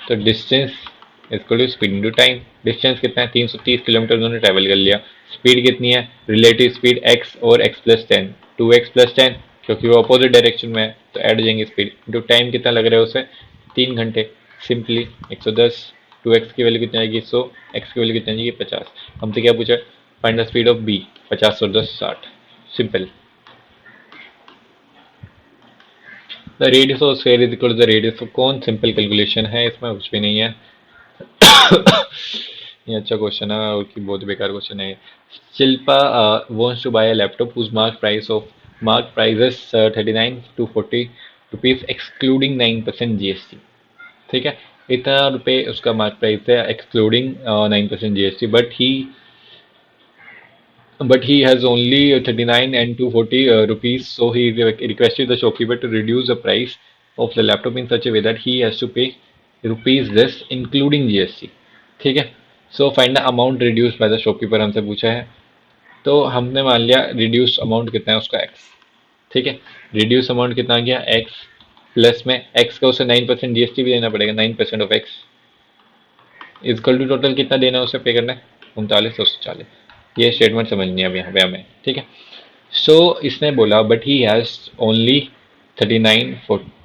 तो distance equal to speed into time. Distance कितना है, 330 किलोमीटर उन्होंने ट्रैवल कर लिया। स्पीड कितनी है, रिलेटिव स्पीड x और x+10, 2x+10, क्योंकि वो अपोजिट डायरेक्शन में है तो ऐड हो जाएंगे स्पीड। इंटू टाइम कितना लग रहा है उसे, 3 घंटे। सिंपली 110, 2x की वैल्यू कितनी आएगी 100, x की वैल्यू कितनी आएगी 50। हमसे क्या पूछा, find the speed of b, 50 और 10 60। Simple. The radius of sphere is equal to the radius of cone. Simple calculation है, इसमें कुछ भी नहीं है। ये अच्छा क्वेश्चन है और कि बहुत बेकार क्वेश्चन है। Shilpa wants to buy a laptop whose mark price is 39 to 40 rupees excluding 9% GST। ठीक है, इतना रुपए उसका मार्क प्राइस है excluding 9% GST, but he has only 39 and 240 rupees, so he requested the shopkeeper to reduce the price of the laptop in such a way that he has to pay rupees this including GST। ठीक है, so find the amount reduce by the shopkeeper हमसे पूछा है, तो हमने मान लिया रिड्यूस अमाउंट कितना है उसका x। ठीक है, रिड्यूस अमाउंट कितना आ गया x, प्लस में x का उसे 9% GST भी देना पड़ेगा, 9% of x equal to total कितना देना है उसे पे करना है, 39,240। ये स्टेटमेंट समझनी है अब यहाँ पे हमें। ठीक है, सो इसने बोला but he has only 39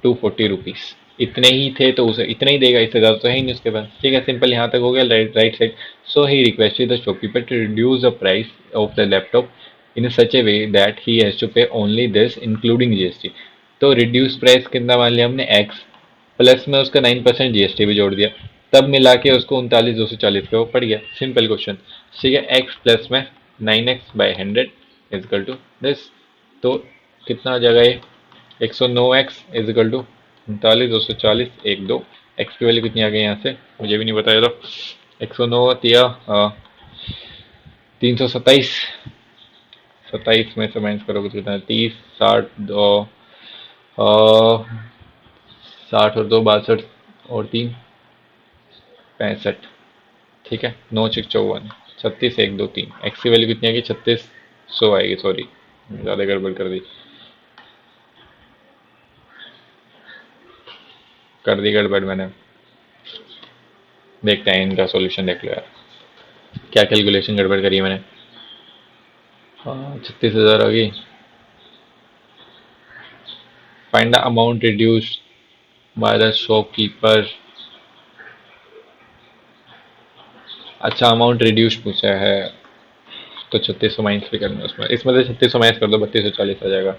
to 40 rupees, इतने ही थे तो उसे इतना ही देगा, इससे ज़्यादा तो है ही नहीं उसके पास। ठीक है, सिंपल यहाँ तक हो गया right side. So he requested the shopkeeper to reduce the price of the laptop in such a way that he has to pay only this including GST। तो रिड्यूस प्राइस कितना मान लिया हमने x, प्लस में उसका 9% GST भी जोड़ दिया, तब मिला के उसको 39,240 पे वो पड़ गया। Simple question. ठीक है, x प्लस में 9x/100 इजकल टू दिस, तो कितना आ जाएगा ये 109x इजकल टू 39,240 1 2। x की वैल्यू कितनी आ गई यहाँ से मुझे भी नहीं बताया, तो 109 या 327, 27 में से माइनस करोगे तो कितना है 30 60 दो 60 और 2 62 और 3 65। ठीक है, 9 6 54, 36 1 2 3। एक्स की वैल्यू कितनी आएगी 3600 आएगी, सॉरी ज़्यादा गड़बड़ कर दी गड़बड़ मैंने। देखते हैं इनका सॉल्यूशन, देख लो यार क्या कैलकुलेशन गड़बड़ करी है मैंने। हाँ 36,000 आ गई। Find the amount reduced by the shopkeeper. अच्छा, अमाउंट रिड्यूस पूछा है तो 3600 माइनस भी करना है उसमें, इसमें से 3600 माइनस कर दो, 3240 आ जाएगा।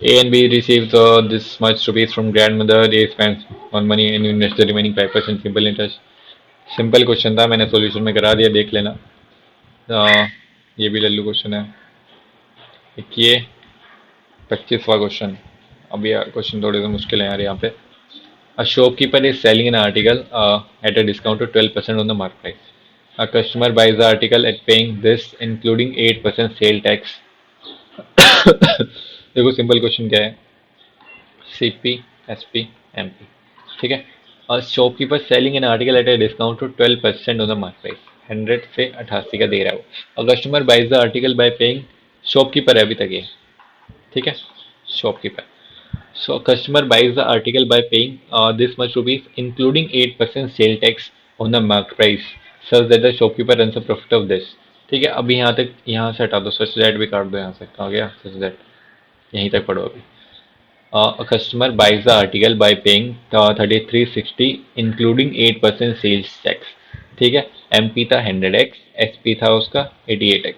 A and B received this much rupees from grandmother. A spends on money and invest the remaining 5% simple interest। Simple question था, मैंने सॉल्यूशन में करा दिया, देख लेना। ये भी लल्लू क्वेश्चन है। एक ये 25वां क्वेश्चन। अब यार क्वेश्चन थोड़े से मुश्किल है यार यहाँ पे। A shopkeeper is selling an article at a discount of 12% on the mark price. A customer buys the article at paying this including 8% sale tax। देखो सिंपल क्वेश्चन क्या है, CP SP MP। ठीक है, और shopkeeper selling an article at a discount to 12% on the mark price, 100 से 88 का दे रहा है वो। और customer buys the article by paying, shopkeeper है अभी तक ये, ठीक है, shopkeeper. So customer buys the article by paying this much rupees, including 8% sale tax on the mark price, such that the shopkeeper runs a profit of this. ठीक है, अभी यहाँ तक, यहाँ से हटा दो, सच दैट भी काट दो, यहाँ से कहाँ गया सच दैट, यहीं तक पढ़ो अभी. A customer buys the article by paying 3360 including 8% sales tax. ठीक है, MP था 100x, SP था उसका 88x.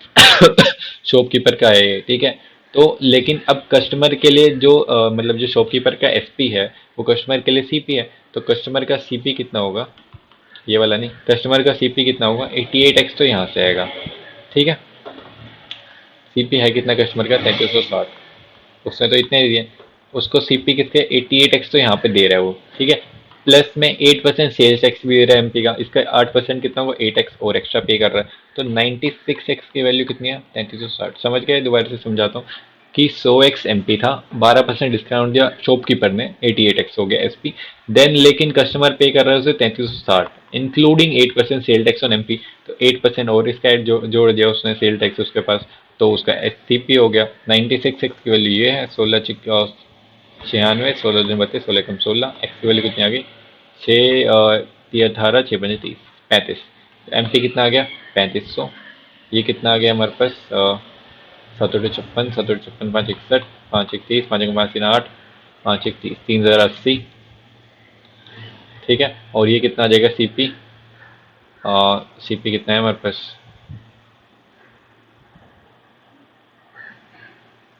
शॉपकीपर का है ये, ठीक है. तो लेकिन अब कस्टमर के लिए जो मतलब जो शॉपकीपर का SP है वो कस्टमर के लिए CP है, तो कस्टमर का CP कितना होगा, ये वाला नहीं, कस्टमर का CP कितना होगा 88x, तो यहाँ से आएगा. ठीक है, CP है कितना कस्टमर का 3360, उसने तो इतने दिए, उसको सीपी किसके 88x तो यहाँ पे दे रहा है वो. ठीक है, प्लस में 8% सेल्स टैक्स भी दे रहा है एमपी का, इसका 8% कितना वो 8x और एक्स्ट्रा पे कर रहा है, तो 96x की वैल्यू कितनी है 3360. समझ गए, दोबारा से समझाता हूँ कि 100x एमपी था, 12% डिस्काउंट दिया शॉपकीपर ने, 88x हो गया एसपी. देन लेकिन कस्टमर पे कर रहा है उसे 3360 including 8% sale tax on MP, तो 8% और इसका जोड़ दिया उसने सेल टैक्स उसके पास, तो उसका एससीपी हो गया. 96x की वैल्यू ये है, 96, 16 16 कम 16, एक्स की वैल्यू कितनी आ गई 6 18 6 5 30 35. एमपी कितना आ गया 3500. ये कितना आ गया हमारे पास 7 56 7 56 5 61 5 31 5 5 3 8 5 1 30 3080. ठीक है, और ये कितना आ जाएगा सीपी, सीपी कितना है हमारे पास,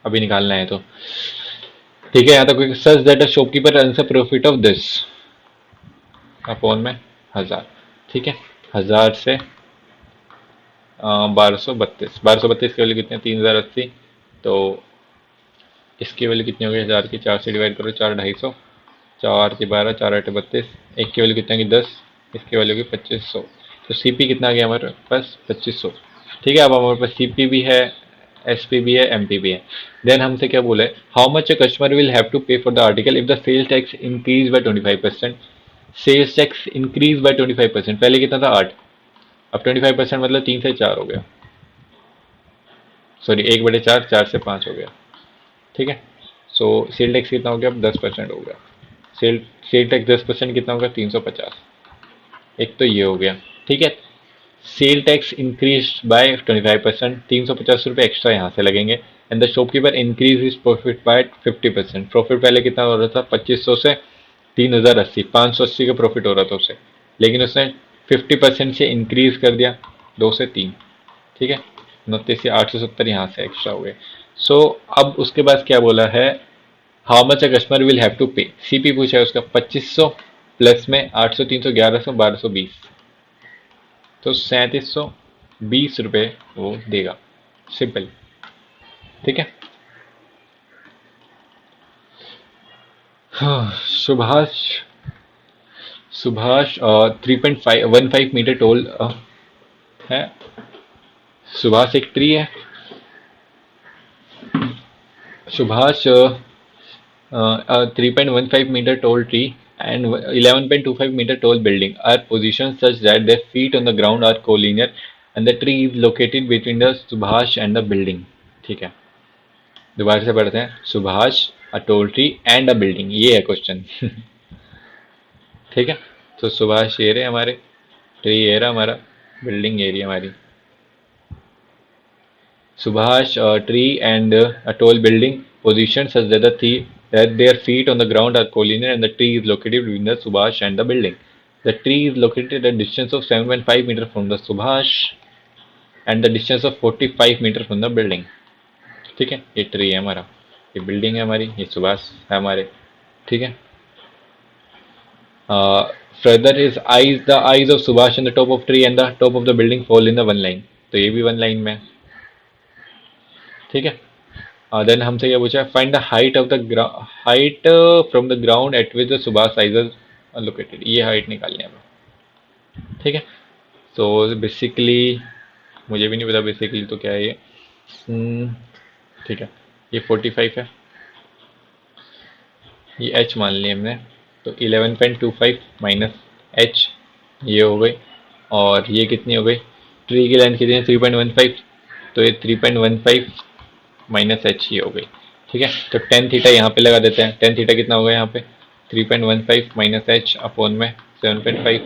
अभी निकालना है तो. ठीक है, यहाँ तक such that a shopkeeper earns a profit of this upon में 1000. ठीक है, 1000 से 1232, 1232 की वैल्यू कितनी है 3080, तो इसकी वैल्यू कितनी होगी 1000 की 4 से डिवाइड करो 4 250, 4 के 12 4 8 32, एक की वैल्यू कितनी होगी 10, इसकी वैल्यू होगी 2500. तो सीपी कितना आ गया हमारे पास 2500. ठीक है, अब हमारे पास सीपी भी है, एसपी भी है, एमपी भी है. देन हमसे क्या बोला है, how much a customer will have to pay for the article if the sales tax increase by 25%. Sales tax increase by 25%, पहले कितना था 8, अब 25% मतलब 3 से 4 हो गया, सॉरी 1/4, 4 से 5 हो गया. ठीक है, सो सेल टैक्स कितना हो गया अब 10% हो गया. सेल सेल टैक्स 10% कितना होगा 350. एक तो ये हो गया. ठीक है, सेल टैक्स इंक्रीज बाय 25%, 350 रुपये एक्स्ट्रा यहाँ से लगेंगे. And the shopkeeper increase is profit by 50%. Profit पहले कितना हो रहा था 2500 से 3080, 580 का प्रॉफिट हो रहा था उसे, लेकिन उसने 50% से इंक्रीज कर दिया 2 से 3. ठीक है, 29 से 870 यहाँ से एक्स्ट्रा हो गए. सो अब उसके बाद क्या बोला है, how much a customer will have to pay, CP पूछा है उसका 2500 प्लस में 800 300 1100 1220, तो 3720 रुपये वो देगा, सिंपल. ठीक है, हाँ, सुभाष सुभाष 3.15 मीटर टोल है. सुभाष एक ट्री है. Subhash 3.15 meter tall tree and 11.25 meter tall building are positioned such that their feet on the ground are collinear and the tree is located between the Subhash and the building. ठीक है, दोबारा से पढ़ते हैं, Subhash a toll tree and a building, ये है क्वेश्चन. ठीक है, तो सुभाष ये रहे हमारे, ट्री ये रहा हमारा, बिल्डिंग ये रही हमारी. Subhash tree and a tall building positioned such that that their feet on the ground are collinear and the tree is located between the Subhash and the building. The tree is located at a distance of 7.5 meter from the Subhash and the distance of 45 meter from the building. ठीक है, ये ट्री है हमारा, ये बिल्डिंग है हमारी, ये सुभाष है हमारे. ठीक है, further is eyes, the eyes of Subhash on the top of tree and the top of the building fall in the one line, तो ये भी वन लाइन में. ठीक है, देन हमसे क्या पूछा है, find the height of the height from the ground at which the सुभाष साइजेस आर लोकेटेड, ये हाइट निकालनी है हमें. ठीक है, तो बेसिकली मुझे भी नहीं पता बेसिकली तो क्या है ये. ठीक है, ये 45 है, ये h मान लिया हमने, तो 11.25 माइनस h ये हो गई, और ये कितनी हो गई, ट्री की लेंथ कितनी है 3.15, तो ये 3.15 माइनस h ये हो गई. ठीक है, तो टेन थीटा यहाँ पे लगा देते हैं। टेन थीटा कितना होगा यहाँ पे 3.15 माइनस एच अपॉन में 7.5।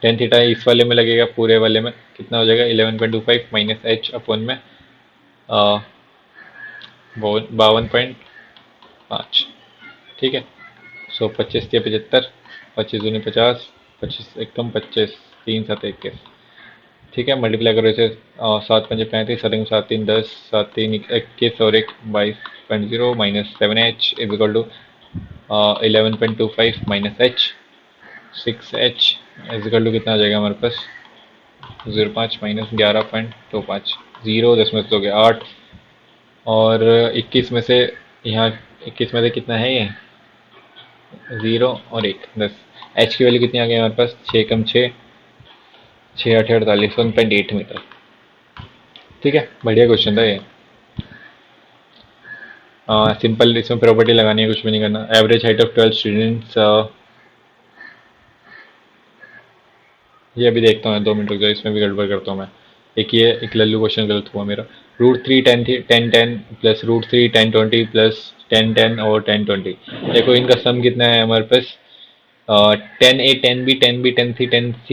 टेन थीटा इस वाले में लगेगा, पूरे वाले में कितना हो जाएगा 11.25 माइनस एच अपॉन में 52.5। ठीक है, सो 25 या 75, 25 दूनी 50, 25 एकदम 25, 3 7 21। ठीक है, मल्टीप्लाई करो इसे 7 5 35, 7 7 3 10, 7 3 21 और 1 22.0 minus 7h is equal to 11.25 minus H 6h is equal to कितना आ जाएगा हमारे पास 05 माइनस 11.25, 0 10 में से 8 और 21 में से, यहाँ 21 में से कितना है ये 0 और 1 10। एच की वैल्यू कितनी आ गई हमारे पास 6 कम 6, 6 8 48, 1.8 मीटर। ठीक है, बढ़िया क्वेश्चन था ये। सिंपल इसमें प्रॉपर्टी लगानी है, कुछ भी नहीं करना। एवरेज हाइट ऑफ 12 स्टूडेंट्स, ये अभी देखता हूँ, 2 मिनट रुक जाओ, इसमें भी गड़बड़ करता हूँ मैं। एक ये एक लल्लू क्वेश्चन गलत हुआ मेरा। √3 10 प्लस √3 10 20 प्लस 10 और 10 20। देखो इनका सम कितना है हमारे पास 10A 10B 10B 10C 10C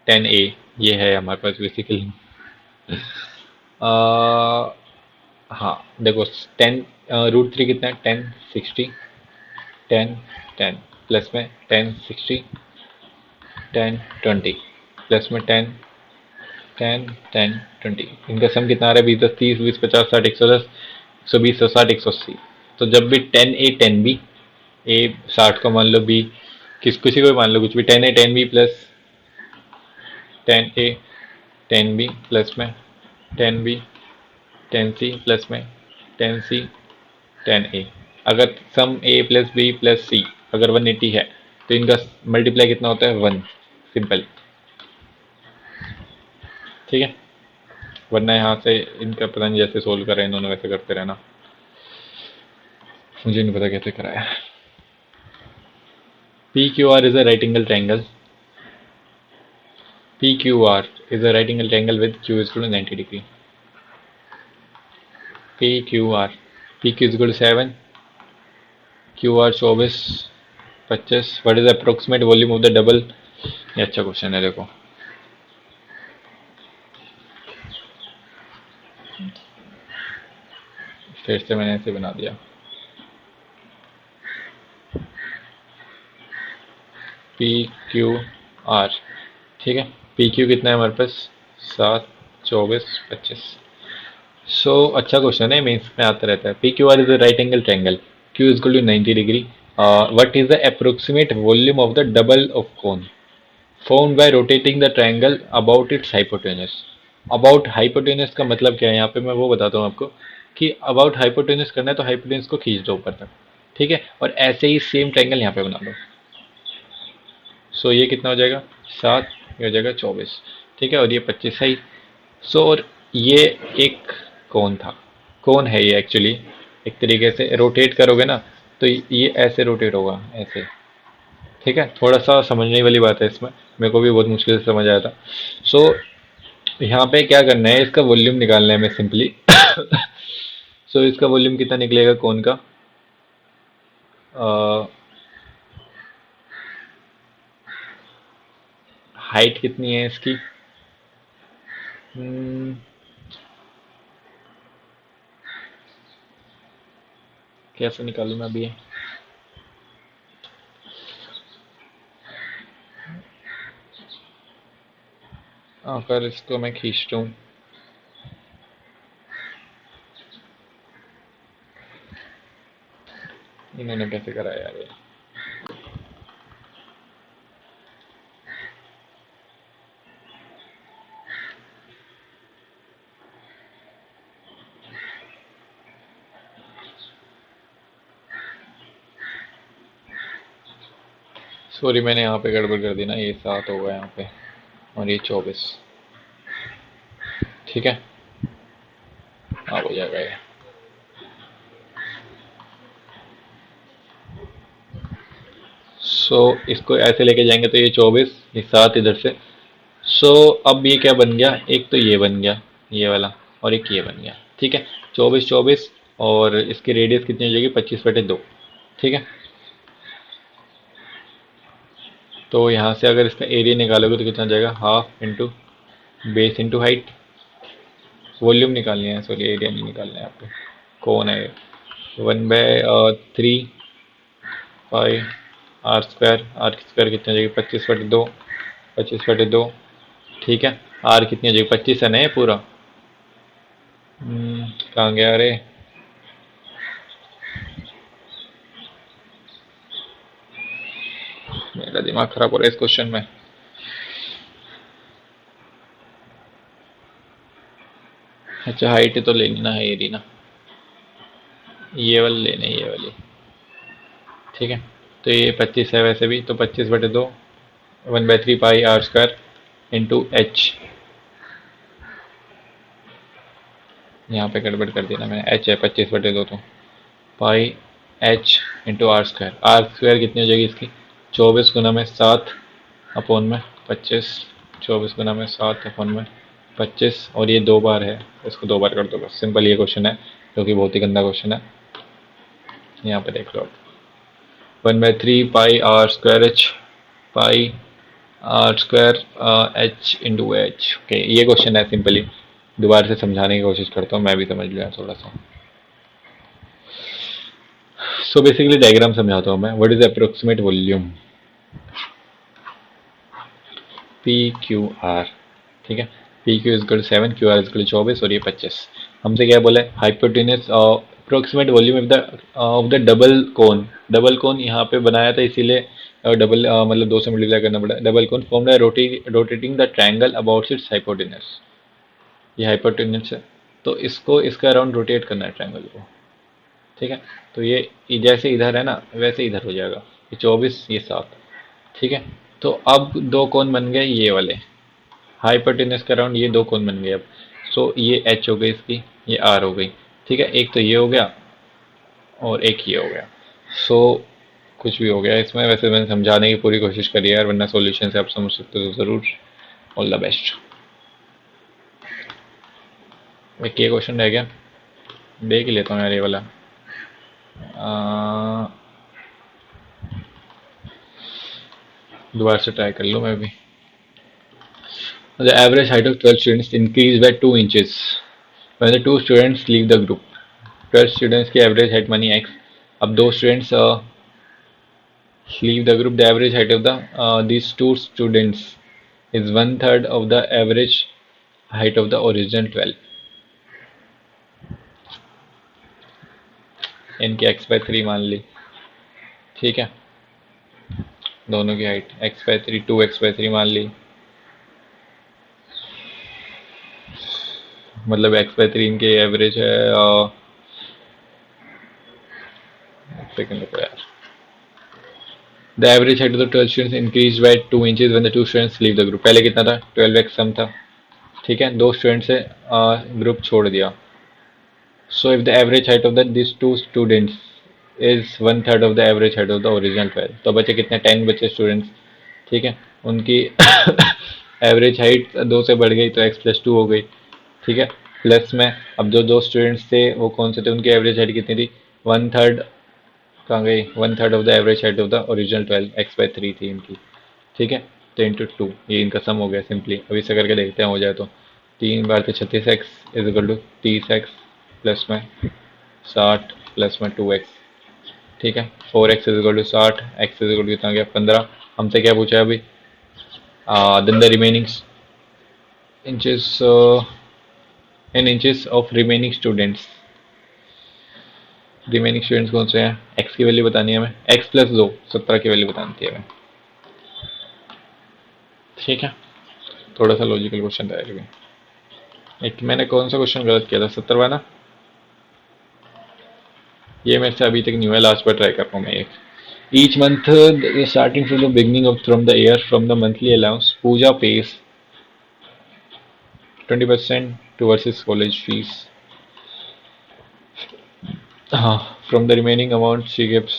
10A, ये है हमारे पास बेसिकली। हाँ देखो 10 √3 कितना है 10 60 10 10 प्लस में 10 60 10 20 प्लस में 10 10 10 20। इनका सम कितना आ रहा है 20 10 30 20 50 60 110 120 160 180। तो जब भी 10A 10B, ए 60 को मान लो, बी किसी को भी मान लो, कुछ भी 10A 10B plus 10A 10B plus में 10B 10C प्लस में 10C 10A। अगर सम A प्लस बी प्लस सी अगर 180 है तो इनका मल्टीप्लाई कितना होता है 1, सिंपल। ठीक है, वरना यहाँ से इनका पता नहीं, जैसे सोल्व करें इन्होंने वैसे करते रहना, मुझे नहीं पता कैसे कराया। PQR is a right angle triangle. PQR is a right angle triangle with Q is equal to 90 degree. PQR, PQ is equal to 7, QR 24 25। What is the approximate volume of the double? ये अच्छा क्वेश्चन है, देखो फिर से मैंने ऐसे बना दिया। PQR, ठीक है, PQ कितना है हमारे पास 7 24 25। सो अच्छा क्वेश्चन है, मेंस में आता रहता है। PQR is a right angle triangle, Q is equal to 90 degree. What is the approximate volume of the double of cone found by rotating the triangle about its hypotenuse. About hypotenuse का मतलब क्या है, यहाँ पे मैं वो बताता हूँ आपको कि अबाउट हाइपोटेनस करना है तो हाइपोटेनस को खींच दो ऊपर तक। ठीक है, और ऐसे ही सेम ट्रायंगल यहाँ पे बना दो। सो ये कितना हो जाएगा 7, ये हो जाएगा 24। ठीक है, और ये 25 है। सो और ये एक कोन था, कोन है ये एक्चुअली, एक तरीके से रोटेट करोगे ना तो ये ऐसे रोटेट होगा ऐसे। ठीक है, थोड़ा सा समझने वाली बात है इसमें, मेरे को भी बहुत मुश्किल से समझ आया था। सो यहाँ पे क्या करना है, इसका वॉल्यूम निकालना है हमें सिंपली। सो इसका वॉल्यूम कितना निकलेगा कोन का हाइट कितनी है इसकी कैसे निकालूँ मैं अभी, अगर इसको मैं खींचता हूँ इन्होंने कैसे करा यार ये। सॉरी मैंने यहाँ पे गड़बड़ कर दी ना, ये 7 होगा यहाँ पे और ये 24। ठीक है, हाँ हो जाएगा ये। सो इसको ऐसे लेके जाएंगे तो ये 24, ये 7 इधर से। सो अब ये क्या बन गया, एक तो ये बन गया ये वाला और एक ये बन गया। ठीक है, 24 24, और इसकी रेडियस कितनी हो जाएगी, 25/2। ठीक है, तो यहाँ से अगर इसका एरिया निकालोगे तो कितना हो जाएगा, half into base into height. Volume निकालनी है, सॉरी एरिया नहीं निकालना है यहाँ पे, कौन है, 1/3 पाई आर स्क्वायर कितनी हो जाएगी, 25/2, 25/2। ठीक है, आर कितनी हो जाएगी, 25 है ना ये पूरा। कहाँ गया, अरे मेरा दिमाग खराब हो रहा है इस क्वेश्चन में। अच्छा हाइट तो लेनी ना है, एरी ना, ये वाली लेनी है, ये वाली। ठीक है, तो ये 25 है वैसे भी, तो 25/2, 1/3 pi R square into H. यहाँ पे गड़बड़ कर दिया ना मैंने, एच है 25/2, तो पाई एच इंटू आर स्क्वायर कितनी हो जाएगी इसकी, 24 × 7 अपॉन में 25, 24 × 7 अपॉन में 25, और ये 2 बार है, इसको 2 बार कर दो बस, सिंपल ये क्वेश्चन है, जो कि बहुत ही गंदा क्वेश्चन है। यहाँ पे देख लो, 1/3 pi R square H, pi R square H into H. Okay, ये क्वेश्चन है सिंपली, दोबारा से समझाने की कोशिश करता हूँ, मैं भी समझ लिया थोड़ा सा। सो बेसिकली डायग्राम समझाता हूँ मैं। What is approximate volume, P Q R. ठीक है, P Q is equal 7, Q are is equal 24, और ये 25। हमसे क्या बोला है, hypotenuse approximate volume of the double cone. Double cone यहाँ पे बनाया था, इसीलिए डबल मतलब 2 से मल्टीप्लाई करना पड़ा। Double cone formed by rotating the triangle about its hypotenuse. ये हाइपोटेनस है, तो इसको इसका अराउंड रोटेट करना है ट्रायंगल को। ठीक है, तो ये जैसे इधर है ना, वैसे इधर हो जाएगा, ये 24, ये 7। ठीक है, तो अब 2 कोण बन गए ये वाले, हाइपोटेनस के अराउंड ये 2 कोण बन गए अब। सो ये एच हो गई इसकी, ये आर हो गई। ठीक है, एक तो ये हो गया और एक ये हो गया। सो कुछ भी हो गया इसमें, वैसे मैंने समझाने की पूरी कोशिश करी है यार, वरना सॉल्यूशन से आप समझ सकते हो तो ज़रूर। All the best. एक ये क्वेश्चन रह गया, देख ही लेता हूँ यार ये वाला। दोबारा से ट्राई कर लूँ मैं भी। The average height of 12 students increased by 2 inches when the 2 students leave the group. 12 students की average height मानी x। अब 2 students leave the group. The average height of these 2 students is 1/3 of the average height of the original 12. इनकी x/3 मान ली। ठीक है, दोनों की हाइट x/3, 2x/3 मान ली, मतलब x/3 इनके एवरेज है। सेकंड रुको यार। The average height of the 12 students increased by 2 inches when the 2 students leave the group. पहले कितना था, 12x सम था। ठीक है, 2 स्टूडेंट से ग्रुप छोड़ दिया। So if the average height of these 2 students is 1/3 of the average height of the original 12, तो बचे कितने, 10 बचे स्टूडेंट्स। ठीक है, उनकी एवरेज हाइट 2 से बढ़ गई, तो x+2 हो गई। ठीक है, प्लस में अब जो 2 स्टूडेंट्स थे वो कौन से थे, उनकी एवरेज हाइट कितनी थी, 1/3। कहाँ गई, 1/3 of the average height of the original 12, x/3 थी इनकी। ठीक है, तो इंटू 2, ये इनका सम हो गया सिंपली। अभी से करके देखते हैं हो जाए तो। 3 बार तो 36x is equal to 30x plus में 60 प्लस में 2x। ठीक है, 4x equal to 60, x equal to कितना गया, 15। हमसे क्या पूछा है अभी, then the remaining inches in inches of remaining students. Remaining students कौन से हैं, x की वैल्यू बतानी है हमें, x+2, 17 की वैल्यू बतानी थी हमें। ठीक है, थोड़ा सा लॉजिकल क्वेश्चन था ये। एक मैंने कौन सा क्वेश्चन गलत किया था, 70वां ना, ये मेरे से अभी तक नहीं हुआ, लास्ट बार ट्राई कर रहा हूँ मैं एक। Each month starting from the beginning of from the year from the monthly allowance Pooja pays 20% towards his college fees. हाँ, from the remaining amount she gives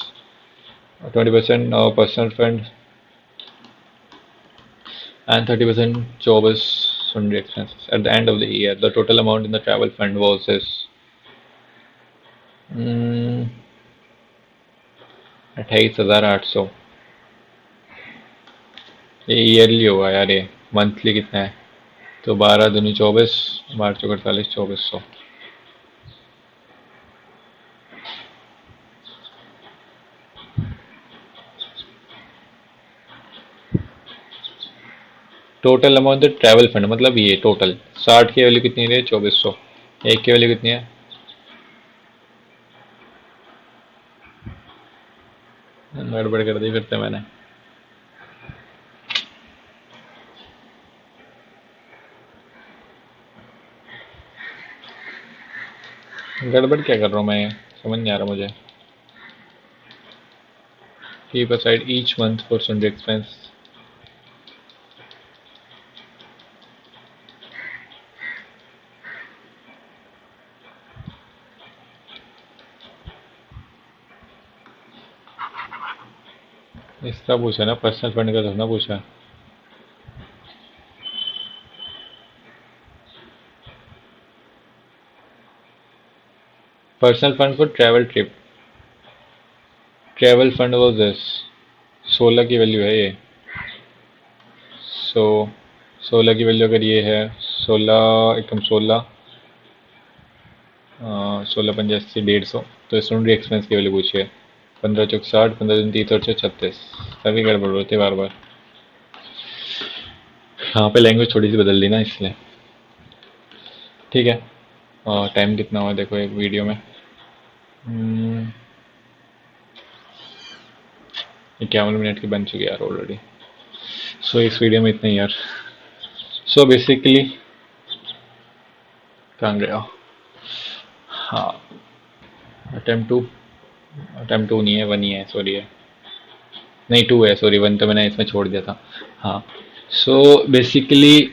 20% personal fund and 30% job is sundry expenses. At the end of the year, the total amount in the travel fund was this. 28,800। ये ईयरली होगा यार, ये मंथली कितना है? तो 12 दूनी 24, 12 चौक 48, 2400। टोटल अमाउंट ट्रैवल फंड मतलब ये टोटल 60 की वैल्यू कितनी है? 2400। एक की वैल्यू कितनी है? गड़बड़ कर दी फिर से मैंने। गड़बड़ क्या कर रहा हूँ मैं, समझ नहीं आ रहा मुझे। Keep aside each month for Sunday expense. इसका पूछा ना, पर्सनल फंड का तो ना पूछा। Personal fund for travel trip, travel fund was this. 16 की वैल्यू है ये। सो 16 की वैल्यू अगर ये है, 16 एकदम 16, 16 × 5 = 80, 150। तो स्टूडेंट एक्सपेंस की वैल्यू पूछिए। 15 × 4 = 60, 15 × 3 = 30 और 36। सभी गड़बड़ होती है बार बार। यहाँ पे लैंग्वेज थोड़ी सी बदल दी ना इसलिए। ठीक है। और टाइम कितना हुआ देखो एक वीडियो में। 51 मिनट की बन चुकी है यार ऑलरेडी। सो इस वीडियो में इतना ही यार। सो बेसिकली कहाँ गया? हाँ, अटेम्प्ट टू, अटेम्प्ट टू नहीं है, वन ही है, सॉरी है। नहीं, टू है, सॉरी, वन तो मैंने इसमें छोड़ दिया था। हाँ। सो बेसिकली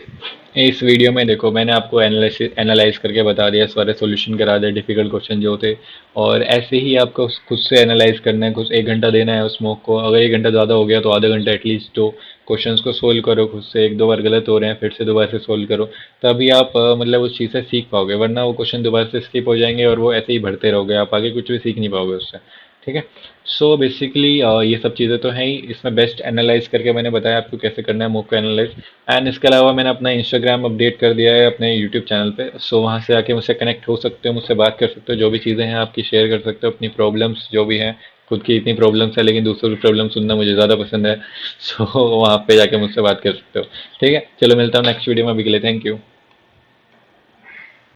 इस वीडियो में देखो मैंने आपको एनालाइज करके बता दिया, सारे सॉल्यूशन करा दिया डिफिकल्ट क्वेश्चन जो थे। और ऐसे ही आपको खुद से एनालाइज करना है, कुछ 1 घंटा देना है उस मॉक को। अगर 1 घंटा ज़्यादा हो गया तो आधा घंटा एटलीस्ट दो। क्वेश्चंस को सोल्व करो खुद से, एक दो बार गलत हो रहे हैं फिर से दोबारा से सोल्व करो। तभी आप मतलब उस चीज़ से सीख पाओगे, वरना वो क्वेश्चन दोबारा से स्किप हो जाएंगे और वो ऐसे ही भरते रहोगे, आप आगे कुछ भी सीख नहीं पाओगे उससे। ठीक है। सो बेसिकली ये सब चीज़ें तो हैं ही, इसमें बेस्ट एनालाइज करके मैंने बताया आपको कैसे करना है मॉक को एनालाइज। एंड इसके अलावा मैंने अपना इंस्टाग्राम अपडेट कर दिया है अपने यूट्यूब चैनल पे। सो वहाँ से आके मुझसे कनेक्ट हो सकते हो, मुझसे बात कर सकते हो, जो भी चीज़ें हैं आपकी शेयर कर सकते हो, अपनी प्रॉब्लम्स जो भी हैं। खुद की इतनी प्रॉब्लम्स है लेकिन दूसरों की प्रॉब्लम सुनना मुझे ज़्यादा पसंद है। सो वहाँ पे जाके मुझसे बात कर सकते हो। ठीक है, चलो मिलता हूँ नेक्स्ट वीडियो में, अभी के लिए थैंक यू।